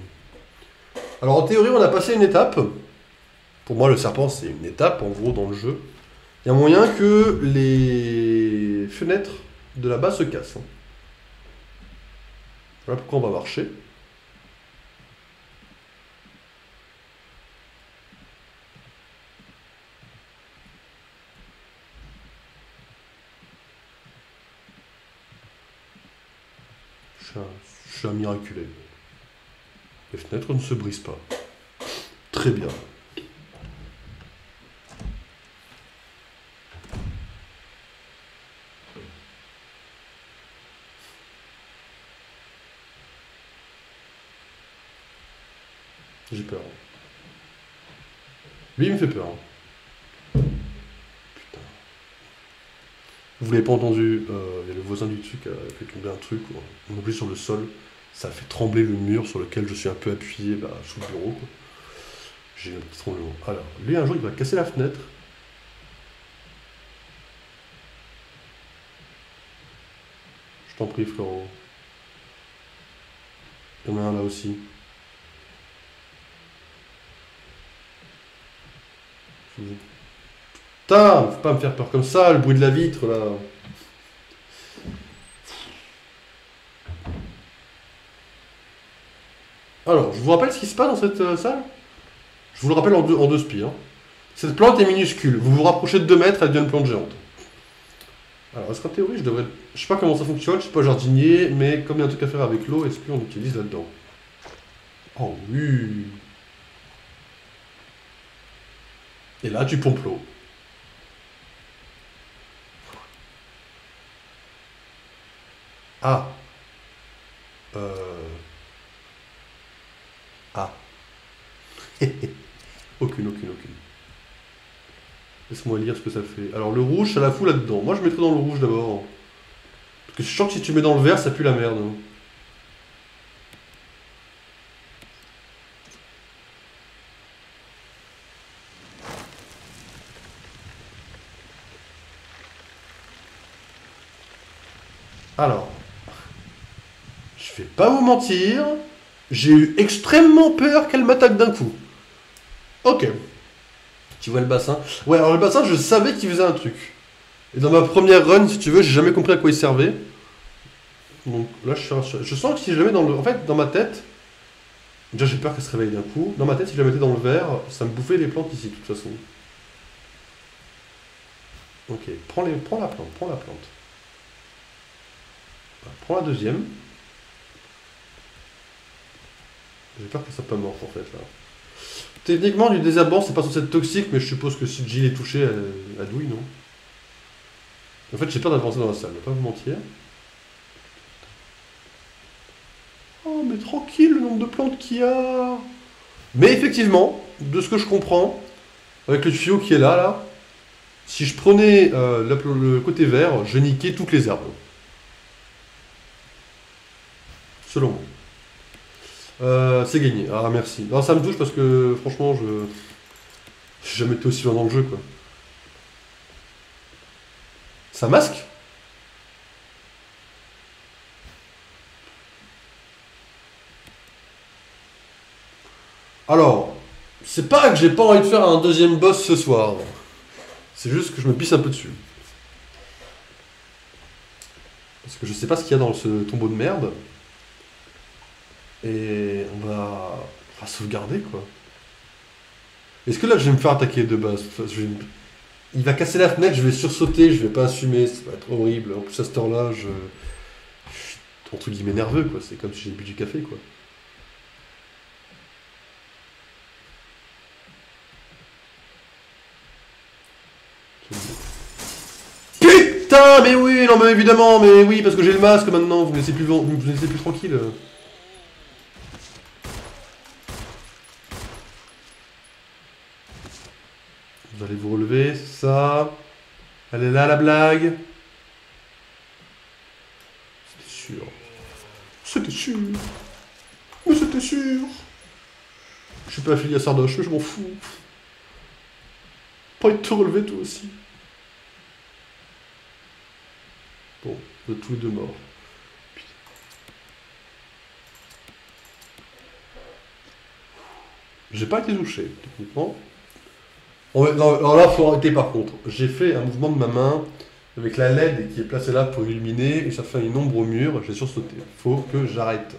[SPEAKER 1] Alors en théorie, on a passé une étape. Pour moi, le serpent, c'est une étape, en gros, dans le jeu. Il y a moyen que les fenêtres de là-bas se cassent. Voilà pourquoi on va marcher. Je suis un miraculé. Les fenêtres ne se brisent pas. Très bien. J'ai peur. Lui, il me fait peur. Putain. Vous l'avez pas entendu, il y a le voisin du dessus qui a fait tomber un truc, un objet sur le sol. Ça a fait trembler le mur sur lequel je suis un peu appuyé sous le bureau. Quoi. J'ai un petit tremblement. Alors, lui, un jour, il va casser la fenêtre. Je t'en prie, frérot. Il y en a un là aussi. Putain, faut pas me faire peur comme ça, le bruit de la vitre là. Alors, je vous rappelle ce qui se passe dans cette salle. Je vous le rappelle en deux spies. Hein. Cette plante est minuscule. Vous vous rapprochez de 2 mètres, elle devient une plante géante. Alors, est-ce qu'en théorie, je devrais... Je sais pas comment ça fonctionne, je suis pas jardinier, mais comme il y a un truc à faire avec l'eau, est-ce qu'on utilise là-dedans? Oh oui. Et là, tu pompes l'eau. Ah. Ah. Aucune. Laisse-moi lire ce que ça fait. Alors le rouge, ça la fout là-dedans. Moi je mettrais dans le rouge d'abord. Parce que je sens que si tu mets dans le vert, ça pue la merde. Hein. Alors, je vais pas vous mentir, j'ai eu extrêmement peur qu'elle m'attaque d'un coup. Ok. Tu vois le bassin? Ouais, alors le bassin, je savais qu'il faisait un truc. Et dans ma première run, si tu veux, j'ai jamais compris à quoi il servait. Donc là, je sens que si je le mets dans le... En fait, dans ma tête... Déjà, j'ai peur qu'elle se réveille d'un coup. Dans ma tête, si je la mettais dans le verre, ça me bouffait les plantes ici, de toute façon. Ok, prends la plante, prends la plante. Voilà, prends la deuxième. J'ai peur que ça soit pas morte, en fait, là. Techniquement, du désherbant, c'est pas censé être toxique, mais je suppose que si Jill est touchée, elle douille, non? En fait, j'ai peur d'avancer dans la salle, je vais pas vous mentir. Oh, mais tranquille, le nombre de plantes qu'il y a. Mais effectivement, de ce que je comprends, avec le tuyau qui est là, si je prenais le côté vert, je niquais toutes les herbes. Selon moi. C'est gagné. Ah, merci. Non, ça me touche parce que, franchement, j'ai jamais été aussi loin dans le jeu, quoi. Ça masque? Alors, c'est pas que j'ai pas envie de faire un deuxième boss ce soir. C'est juste que je me pisse un peu dessus. Parce que je sais pas ce qu'il y a dans ce tombeau de merde. Et on va sauvegarder, quoi. Est-ce que là, je vais me faire attaquer de base? Enfin, il va casser la fenêtre, je vais sursauter, je vais pas assumer, ça va être horrible. En plus, à cette heure-là, je suis entre guillemets nerveux, quoi. C'est comme si j'ai bu du café, quoi. Putain, mais oui, non, mais évidemment, mais oui, parce que j'ai le masque maintenant, vous me laissez plus, vous me laissez plus tranquille. Vous allez vous relever, c'est ça. Elle est là, la blague. C'était sûr. C'était sûr. Mais c'était sûr. Je suis pas affilié à Sardoche, mais je m'en fous. Pas envie de te relever, toi aussi. Bon, vous êtes tous les deux morts. Putain. J'ai pas été touché, techniquement. Non, alors là, faut arrêter par contre. J'ai fait un mouvement de ma main avec la LED qui est placée là pour illuminer et ça fait une ombre au mur. J'ai sursauté. Faut que j'arrête.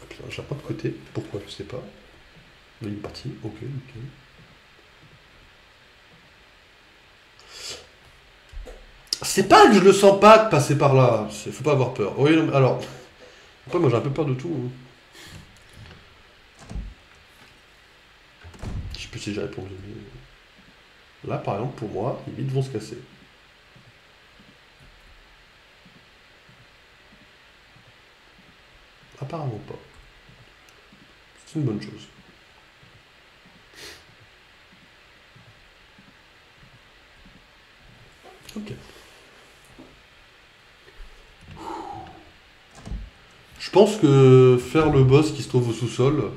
[SPEAKER 1] Ah, putain, j'ai pas de côté. Pourquoi? Je sais pas. Il est parti. Ok, ok. C'est pas que je le sens pas de passer par là. Faut pas avoir peur. Oui, non, alors. Après, moi j'ai un peu peur de tout. Hein. Je sais plus si j'ai répondu. Mais... Là, par exemple, pour moi, les vides vont se casser. Apparemment pas. C'est une bonne chose. Ok. Je pense que faire le boss qui se trouve au sous-sol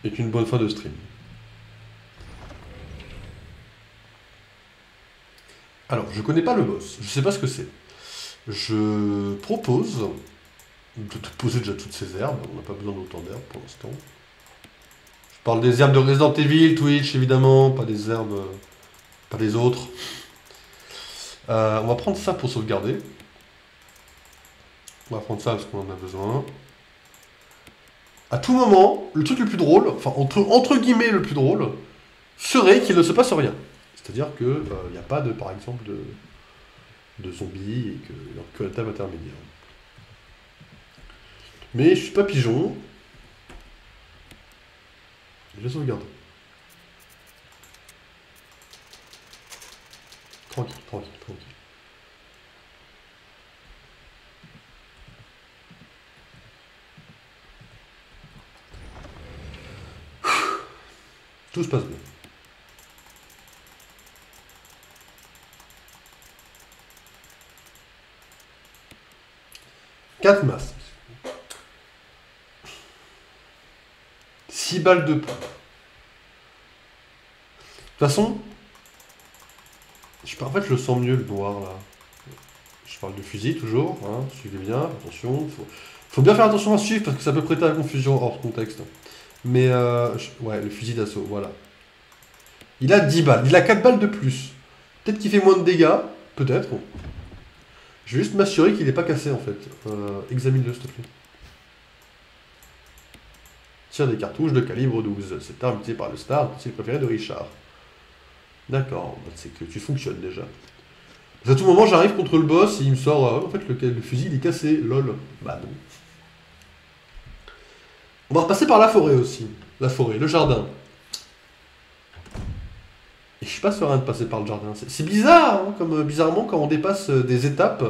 [SPEAKER 1] est une bonne fin de stream. Alors, je connais pas le boss, je sais pas ce que c'est. Je propose de te poser déjà toutes ces herbes, on n'a pas besoin d'autant d'herbes pour l'instant. Je parle des herbes de Resident Evil, Twitch évidemment, pas des herbes, pas des autres. On va prendre ça pour sauvegarder. On va prendre ça parce qu'on en a besoin. À tout moment, le truc le plus drôle, enfin entre guillemets le plus drôle, serait qu'il ne se passe rien. C'est-à-dire qu'il n'y a pas de, par exemple, de zombies et qu'il n'y a que la table intermédiaire. Mais je suis pas pigeon. Je vais sauvegarder. Tranquille, tranquille, tranquille. Tout se passe bien. 4 masques. 6 balles de points. De toute façon, en fait, je le sens mieux le noir là. Je parle de fusil toujours, hein, suivez bien, attention. Faut bien faire attention à suivre parce que ça peut prêter à la confusion hors contexte. Mais ouais, le fusil d'assaut, voilà. Il a 10 balles, il a 4 balles de plus. Peut-être qu'il fait moins de dégâts, peut-être. Je vais juste m'assurer qu'il n'est pas cassé en fait. Examine-le s'il te plaît. Tire des cartouches de calibre 12. C'est arme utilisée par le star, c'est le préféré de Richard. D'accord, c'est que tu fonctionnes déjà. À tout moment, j'arrive contre le boss et il me sort. En fait, le fusil il est cassé, lol. Bah non. On va repasser par la forêt aussi. La forêt, le jardin. Et je suis pas serein de passer par le jardin. C'est bizarre, hein, comme bizarrement, quand on dépasse des étapes,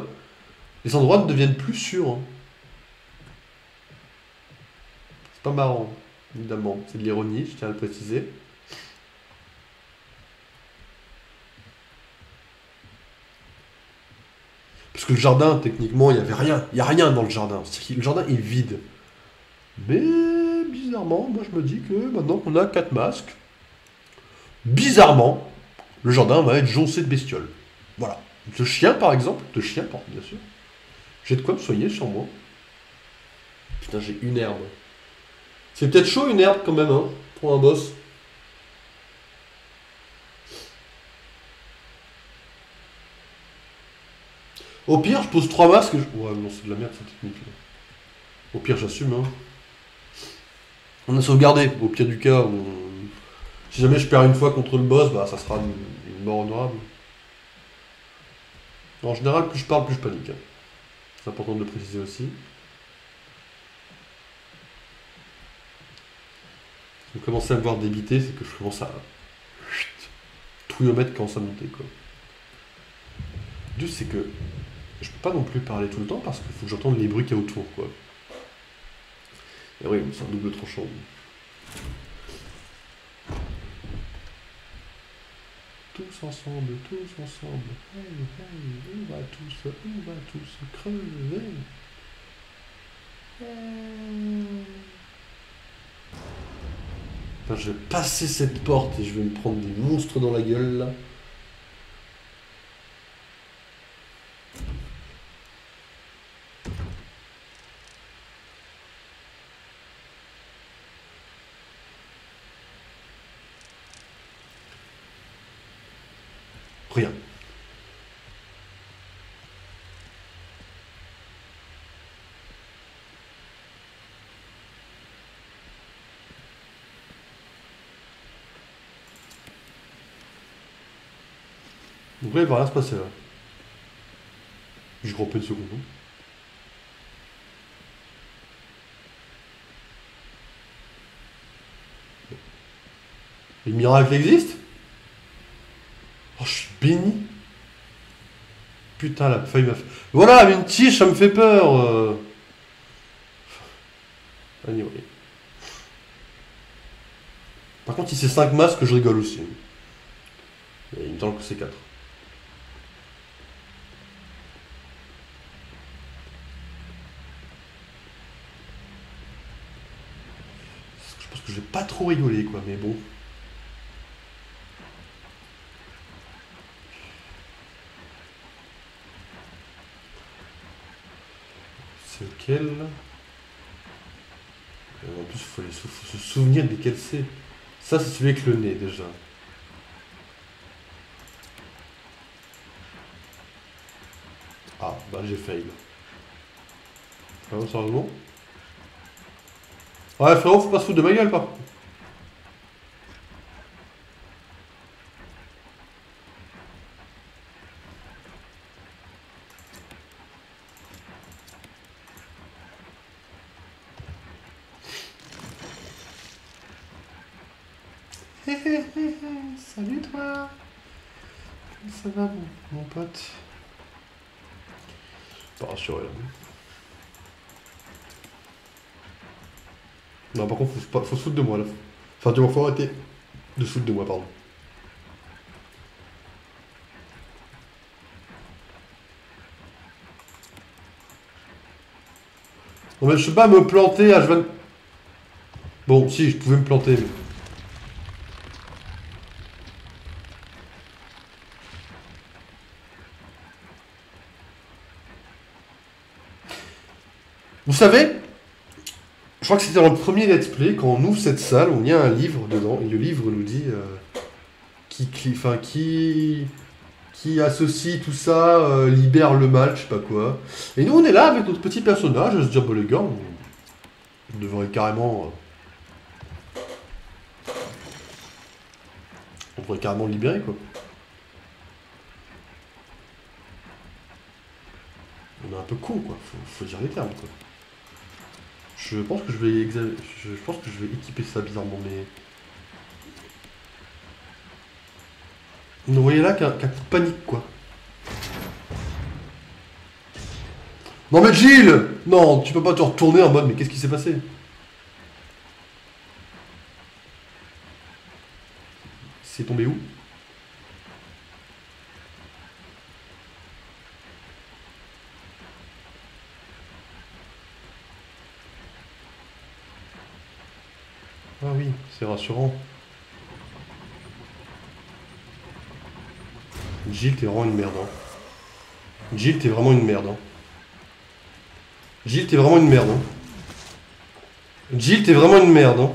[SPEAKER 1] les endroits deviennent plus sûrs. Hein. C'est pas marrant, évidemment. C'est de l'ironie, je tiens à le préciser. Parce que le jardin, techniquement, il n'y avait rien. Il n'y a rien dans le jardin. Le jardin est vide. Mais bizarrement, moi je me dis que maintenant qu'on a 4 masques, bizarrement, le jardin va être joncé de bestioles. Voilà. De chiens par exemple, bien sûr. J'ai de quoi me soigner sur moi. Putain, j'ai une herbe. C'est peut-être chaud une herbe quand même, hein, pour un boss. Au pire, je pose 3 masques et ouais, non, c'est de la merde cette technique là. Au pire, j'assume, hein. On a sauvegardé, au pire du cas, si jamais je perds une fois contre le boss, bah ça sera une mort honorable. En général, plus je parle, plus je panique. Hein. C'est important de le préciser aussi. Si vous commencez à me voir débiter, c'est que je commence à... Trouillomètre commence à monter, quoi. Dieu, c'est que... Je peux pas non plus parler tout le temps parce qu'il faut que j'entende les bruits qu'il y a autour, quoi. Et oui, c'est un double tranchant. Tous ensemble, hey, hey, on va tous crever. Enfin, je vais passer cette porte et je vais me prendre des monstres dans la gueule, là. Rien. Donc là, il va rien se passer là. Je crois pas une seconde. Hein. Le miracle existe? Oh, je suis béni. Putain, la feuille m'a fait... Voilà, une tige, ça me fait peur. Anyway. Par contre, si c'est 5 masques, je rigole aussi. Et il me semble que c'est 4. Je pense que je vais pas trop rigoler, quoi, mais bon. C'est lequel? En plus, il faut se souvenir desquels c'est. Ça, c'est celui avec le nez, déjà. Ah, bah j'ai fail. Ah, sérieusement? Ouais, frérot, faut pas se foutre de ma gueule, par contre. Salut toi. Comment ça va mon pote? Pas rassuré là. Non par contre faut se foutre de moi là. Enfin du moins faut arrêter de se foutre de moi pardon. Non mais je peux pas me planter H20... Bon, si, je pouvais me planter, mais... Vous savez, je crois que c'était dans le premier let's play, quand on ouvre cette salle, on y a un livre dedans, et le livre nous dit... qui associe tout ça, libère le mal, je sais pas quoi. Et nous, on est là avec notre petit personnage, à se dire, bah les gars, on devrait carrément... on devrait carrément le libérer, quoi. On est un peu con, quoi. Faut dire les termes, quoi. Je pense que je vais je pense que je vais équiper ça bizarrement, mais... Vous voyez là qu'un coup de panique, quoi. Non mais Gilles! Non, tu peux pas te retourner en mode, mais qu'est-ce qui s'est passé? C'est tombé où? Ah oui, c'est rassurant. Gilles, t'es vraiment une merde, hein. Gilles, t'es vraiment une merde, hein. Gilles, t'es vraiment une merde, hein. Gilles, t'es vraiment une merde, hein.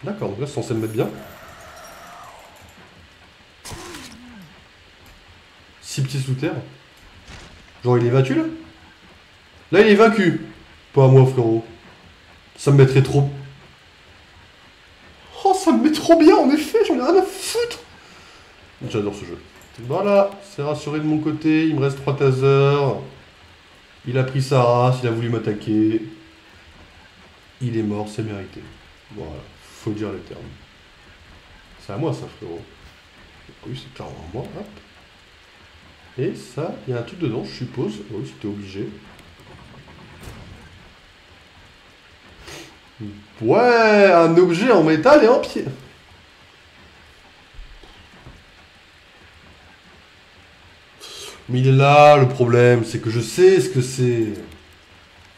[SPEAKER 1] D'accord, donc là, c'est censé me mettre bien. 6 petits sous terre. Genre, il est vaincu, là? Là, il est vaincu. Pas à moi, frérot. Ça me mettrait trop... Oh, ça me met trop bien, en effet, j'en ai rien à foutre. J'adore ce jeu. Voilà, c'est rassuré de mon côté, il me reste 3 tasers. Il a pris sa race, il a voulu m'attaquer. Il est mort, c'est mérité. Voilà, faut dire les termes. C'est à moi ça, frérot. Oui, c'est clairement à moi, hop. Et ça, il y a un truc dedans, je suppose. Oui, c'était obligé. Ouais, un objet en métal et en pied. Mais il est là, le problème, c'est que je sais ce que c'est.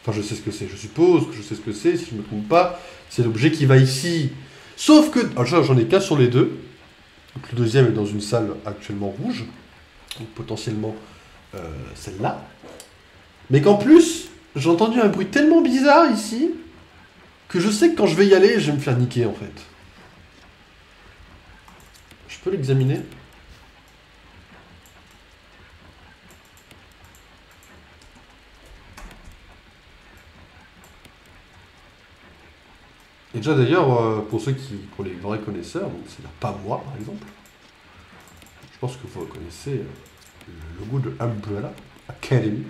[SPEAKER 1] Enfin, je sais ce que c'est, je suppose que je sais ce que c'est, si je me trompe pas. C'est l'objet qui va ici. Sauf que... Alors, j'en ai qu'un sur les deux. Donc, le deuxième est dans une salle actuellement rouge. Donc, potentiellement, celle-là. Mais qu'en plus, j'ai entendu un bruit tellement bizarre ici, que je sais que quand je vais y aller, je vais me faire niquer, en fait. Je peux l'examiner ? Et déjà d'ailleurs, pour les vrais connaisseurs, donc c'est-à-dire pas moi par exemple, je pense que vous reconnaissez le logo de Umbrella Academy.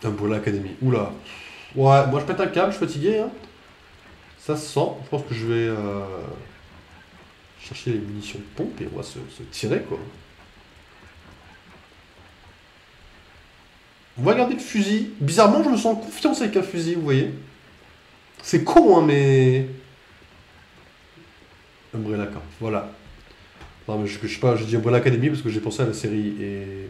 [SPEAKER 1] Umbrella Academy, oula. Ouais, moi je pète un câble, je suis fatigué, hein. Ça se sent, je pense que je vais chercher les munitions de pompe et on va se tirer quoi. On va garder le fusil. Bizarrement, je me sens en confiance avec un fusil, vous voyez. C'est con, hein, mais... Umbrella Corp, voilà. Non, mais je sais pas, j'ai dit Umbrella Academy parce que j'ai pensé à la série et...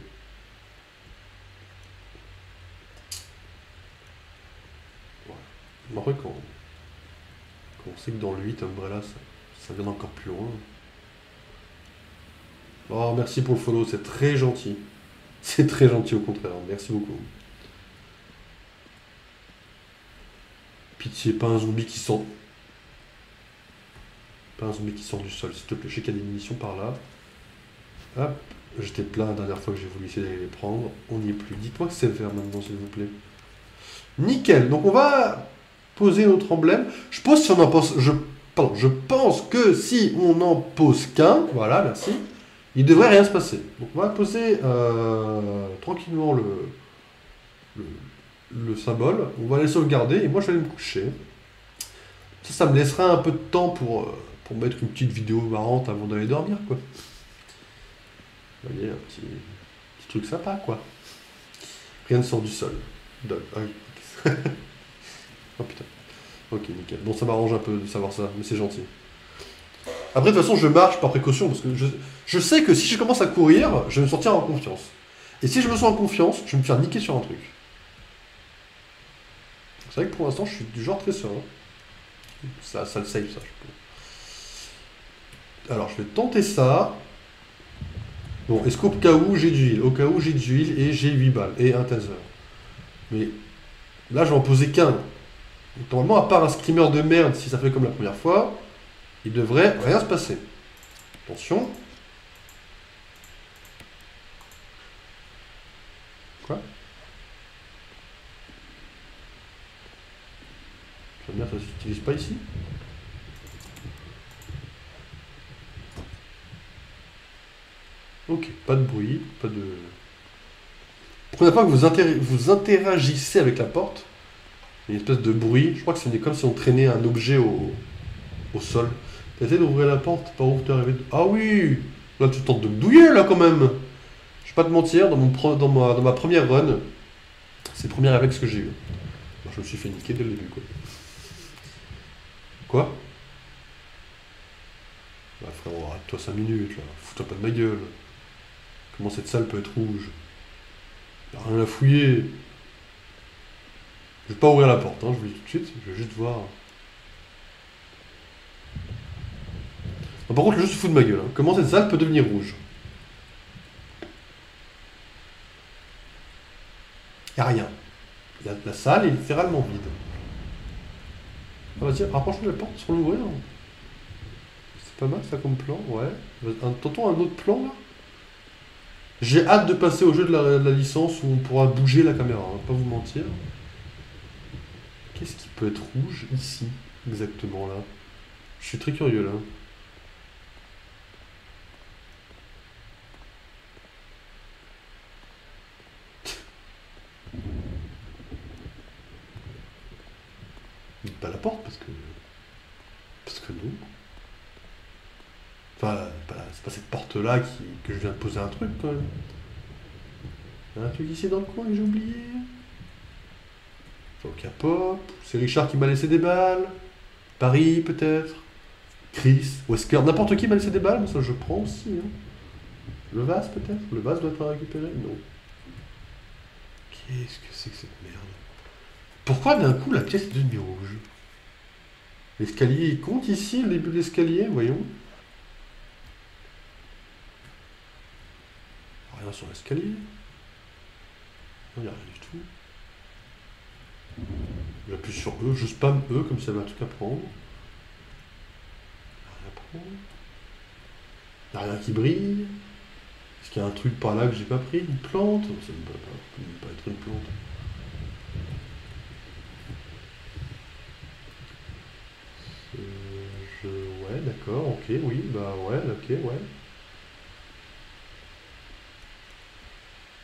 [SPEAKER 1] Ouais. Après, quand on sait que dans le 8, Umbrella, ça vient encore plus loin. Oh, merci pour le follow, c'est très gentil. C'est très gentil au contraire, merci beaucoup. Pitié, pas un zombie qui sort... Pas un zombie qui sort du sol, s'il te plaît. Je sais qu'il y a des munitions par là. Hop, j'étais plein la dernière fois que j'ai voulu essayer d'aller les prendre. On n'y est plus. Dites-moi que c'est vert maintenant, s'il vous plaît. Nickel, donc on va poser notre emblème. Je pense si on en pose... Pardon, je pense que si on n'en pose qu'un, voilà, merci, il devrait rien se passer. Donc on va poser tranquillement le symbole. On va les sauvegarder et moi je vais aller me coucher. Ça me laissera un peu de temps pour mettre une petite vidéo marrante avant d'aller dormir, quoi. Vous voyez, un petit truc sympa, quoi. Rien ne sort du sol. Ah oui. Oh putain. Ok, nickel. Bon, ça m'arrange un peu de savoir ça, mais c'est gentil. Après, de toute façon, je marche par précaution parce que je sais que si je commence à courir, je vais me sentir en confiance. Et si je me sens en confiance, je vais me faire niquer sur un truc. C'est vrai que pour l'instant, je suis du genre très serein. Ça le save, ça, je peux. Alors, je vais tenter ça. Bon, est-ce qu'au cas où j'ai du heal? Au cas où j'ai du heal et j'ai 8 balles et un taser. Mais là, je vais en poser qu'un. Donc, normalement, à part un screamer de merde, si ça fait comme la première fois, il devrait rien se passer. Attention. Quoi? Ça veut dire que ça s'utilise pas ici? Ok, pas de bruit, pas de... La première fois que vous interagissez avec la porte, il y a une espèce de bruit. Je crois que c'est comme si on traînait un objet au sol. T'as essayé d'ouvrir la porte, par où t'es arrivé Ah oui! Là, tu tentes de me douiller, là, quand même! Je vais pas te mentir, dans ma première run, c'est le premier réflexe que j'ai eu. Alors, je me suis fait niquer dès le début, quoi. Quoi? Bah, frérot, arrête-toi 5 minutes, là. Fous-toi pas de ma gueule. Comment cette salle peut être rouge? Y'a rien à fouiller. Je vais pas ouvrir la porte, hein, je vous le dis tout de suite, je vais juste voir. Bon, par contre, le jeu se fout de ma gueule. Hein. Comment cette salle peut devenir rouge? Y'a rien. La salle est littéralement vide. Ah, vas-y, rapproche-nous de la porte sans l'ouvrir. C'est pas mal ça comme plan, ouais. T'entends un autre plan là? J'ai hâte de passer au jeu de la licence où on pourra bouger la caméra, hein, pas vous mentir. Qu'est-ce qui peut être rouge ici, exactement là? Je suis très curieux là. Pas la porte parce que. Parce que non. Enfin, c'est pas cette porte-là que je viens de poser un truc quand même. Il y a un truc ici dans le coin que j'ai oublié. Ok, pop. C'est Richard qui m'a laissé des balles. Paris peut-être. Chris. Wesker. N'importe qui m'a laissé des balles, mais ça je prends aussi. Hein. Le vase peut-être. Le vase doit être récupéré. Non. Qu'est-ce que c'est que cette merde? Pourquoi d'un coup la pièce est devenue rouge? L'escalier il compte ici, le début de l'escalier, voyons. Rien sur l'escalier. Non, il n'y a rien du tout. J'appuie sur E, je spam E comme ça va un truc à prendre. Rien à prendre. Il n'y a rien qui brille. Est-ce qu'il y a un truc par là que j'ai pas pris? Une plante? Ça ne peut pas être une plante. Ouais, d'accord, ok, oui, bah ouais, ok, ouais.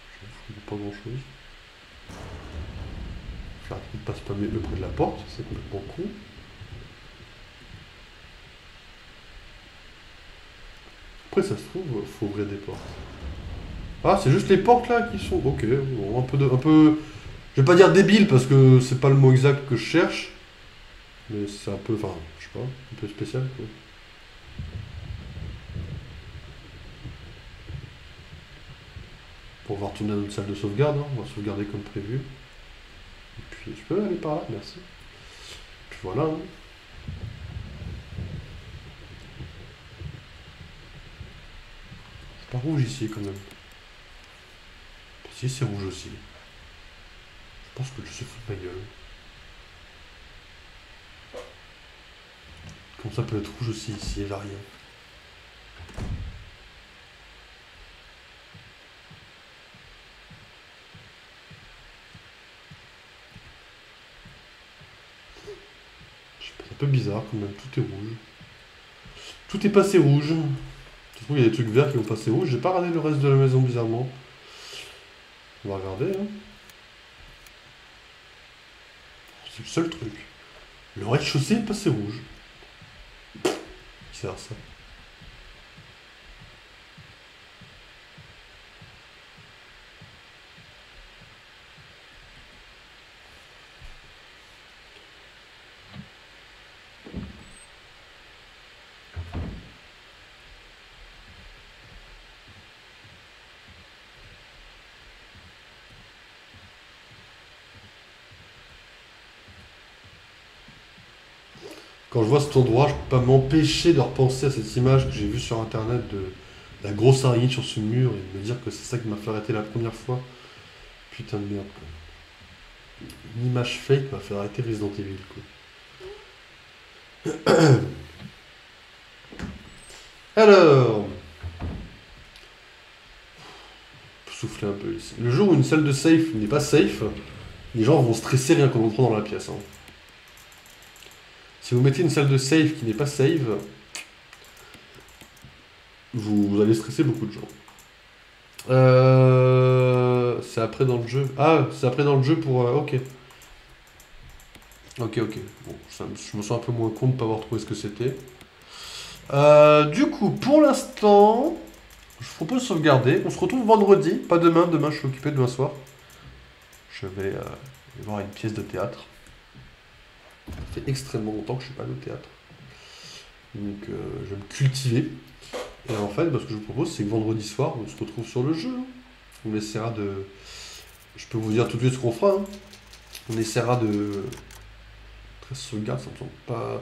[SPEAKER 1] Je ne fous pas grand chose. J'arrête de pas spammer le bruit de la porte, c'est complètement con. Après, ça se trouve, faut ouvrir des portes. Ah, c'est juste les portes là qui sont. Ok, bon, un peu. Je vais pas dire débile parce que c'est pas le mot exact que je cherche. Mais c'est un peu. Enfin, je sais pas, un peu spécial quoi. On va retourner à notre salle de sauvegarde, hein. On va sauvegarder comme prévu. Et puis, je peux aller par là, merci. Puis voilà. Hein. C'est pas rouge ici quand même. Si, c'est rouge aussi. Je pense que je se fous de ma gueule. Comment ça peut être rouge aussi ici, il n'y a rien. C'est un peu bizarre quand même, tout est rouge. Tout est passé rouge. De toute façon, il y a des trucs verts qui vont passer rouge. J'ai pas regardé le reste de la maison bizarrement. On va regarder. Hein. C'est le seul truc. Le rez-de-chaussée est passé rouge. C'est ça. Quand je vois cet endroit, je peux pas m'empêcher de repenser à cette image que j'ai vue sur internet de la grosse araignée sur ce mur et de me dire que c'est ça qui m'a fait arrêter la première fois. Putain de merde, quoi. Une image fake m'a fait arrêter Resident Evil, quoi. Alors, souffler un peu ici. Le jour où une salle de safe n'est pas safe, les gens vont stresser rien qu'en entrant dans la pièce. Hein. Si vous mettez une salle de safe qui n'est pas safe, vous allez stresser beaucoup de gens. C'est après dans le jeu. Ah, c'est après dans le jeu pour... ok. Ok. Bon, je me sens un peu moins con de ne pas avoir trouvé ce que c'était. Du coup, pour l'instant... Je vous propose de sauvegarder. On se retrouve vendredi, pas demain. Demain, je suis occupé demain soir. Je vais voir une pièce de théâtre. Ça fait extrêmement longtemps que je suis pas allé au théâtre. Donc, je vais me cultiver. Et en fait, ce que je vous propose, c'est que vendredi soir, on se retrouve sur le jeu. On essaiera de... Je peux vous dire tout de suite ce qu'on fera. Hein. On essaiera de... 13 sauvegardes, ça me semble pas...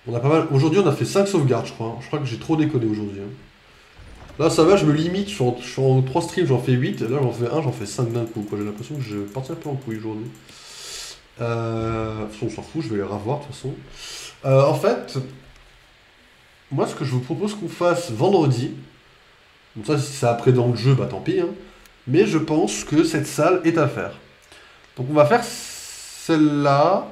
[SPEAKER 1] On a pas mal... Aujourd'hui, on a fait 5 sauvegardes, je crois. Hein. Je crois que j'ai trop déconné aujourd'hui. Hein. Là, ça va, je me limite. Je suis en 3 streams, j'en fais 8. Là, j'en fais 1, j'en fais 5 d'un coup. J'ai l'impression que je partais un peu en couille aujourd'hui. On s'en fout, je vais les revoir de toute façon. En fait, moi, ce que je vous propose qu'on fasse vendredi, donc ça, si c'est après dans le jeu, bah tant pis, hein, mais je pense que cette salle est à faire. Donc on va faire celle-là.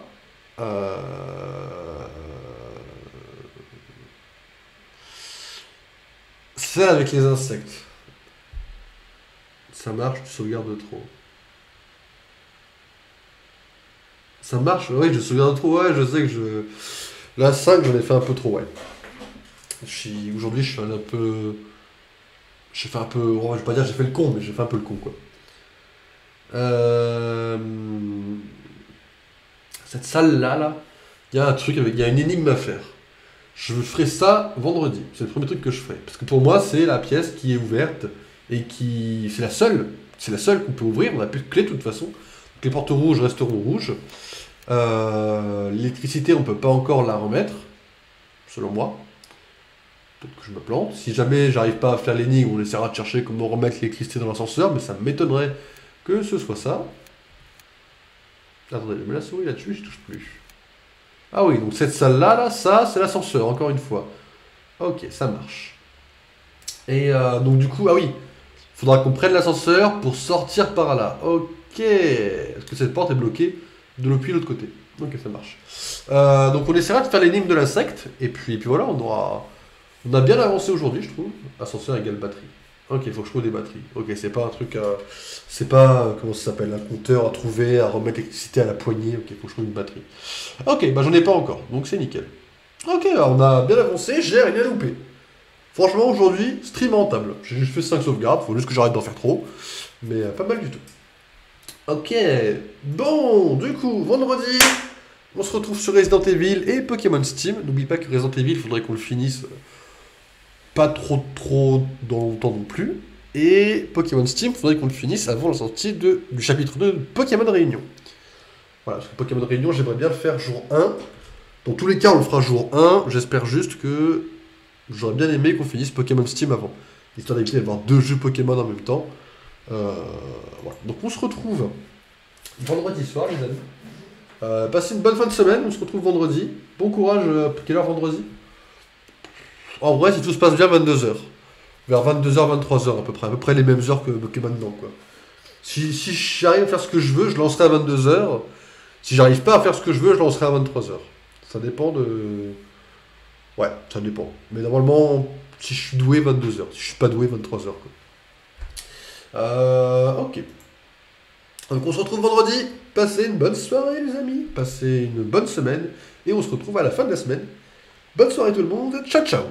[SPEAKER 1] Celle avec les insectes. Ça marche, tu sauvegardes trop. Ça marche, oui, je sauvegarde trop, ouais, je sais que je... La 5, j'en ai fait un peu trop, ouais. Aujourd'hui, je suis un peu... J'ai fait un peu... Je vais pas dire j'ai fait le con, mais j'ai fait un peu le con, quoi. Cette salle-là, il y a un truc avec... Il y a une énigme à faire. Je ferai ça vendredi. C'est le premier truc que je ferai. Parce que pour moi, c'est la pièce qui est ouverte et qui... C'est la seule. C'est la seule qu'on peut ouvrir. On n'a plus de clé, de toute façon. Donc, les portes rouges resteront rouges. L'électricité, on peut pas encore la remettre. Selon moi. Peut-être que je me plante. Si jamais j'arrive pas à faire l'énigme, on essaiera de chercher comment remettre l'électricité dans l'ascenseur, mais ça m'étonnerait que ce soit ça. Attendez, je mets la souris là-dessus, je touche plus. Ah oui, donc cette salle-là, là, ça, c'est l'ascenseur, encore une fois. Ok, ça marche. Et donc du coup, ah oui, il faudra qu'on prenne l'ascenseur pour sortir par là. Ok, est-ce que cette porte est bloquée de depuis l'autre côté? Ok, ça marche. Donc on essaiera de faire l'énigme de l'insecte, et puis voilà, on a bien avancé aujourd'hui, je trouve. Ascenseur égale batterie. Ok, il faut que je trouve des batteries. Ok, c'est pas un truc c'est pas, comment ça s'appelle, un compteur à trouver, à remettre l'électricité à la poignée. Ok, il faut que je trouve une batterie. Ok, bah j'en ai pas encore, donc c'est nickel. Ok, alors on a bien avancé, j'ai rien loupé. Franchement, aujourd'hui, stream rentable. J'ai juste fait 5 sauvegardes, faut juste que j'arrête d'en faire trop. Mais pas mal du tout. Ok, bon, du coup, vendredi, on se retrouve sur Resident Evil et Pokémon Steam. N'oublie pas que Resident Evil, il faudrait qu'on le finisse pas trop dans longtemps non plus. Et Pokémon Steam, il faudrait qu'on le finisse avant la sortie du chapitre 2 de Pokémon Réunion. Voilà, parce que Pokémon Réunion, j'aimerais bien le faire jour 1. Dans tous les cas, on le fera jour 1. J'espère juste que j'aurais bien aimé qu'on finisse Pokémon Steam avant. Histoire d'éviter d'avoir 2 jeux Pokémon en même temps. Voilà. Donc on se retrouve vendredi soir, les amis. Passez une bonne fin de semaine, on se retrouve vendredi. Bon courage, quelle heure vendredi? En vrai, si tout se passe bien, 22h. Vers 22h, 23h à peu près les mêmes heures que maintenant, quoi. Si j'arrive à faire ce que je veux, je lancerai à 22h. Si j'arrive pas à faire ce que je veux, je lancerai à 23h. Ça dépend de... Ouais, ça dépend. Mais normalement, si je suis doué, 22h. Si je suis pas doué, 23h, quoi. Ok. Donc on se retrouve vendredi. Passez une bonne soirée, les amis. Passez une bonne semaine. Et on se retrouve à la fin de la semaine. Bonne soirée tout le monde. Ciao, ciao.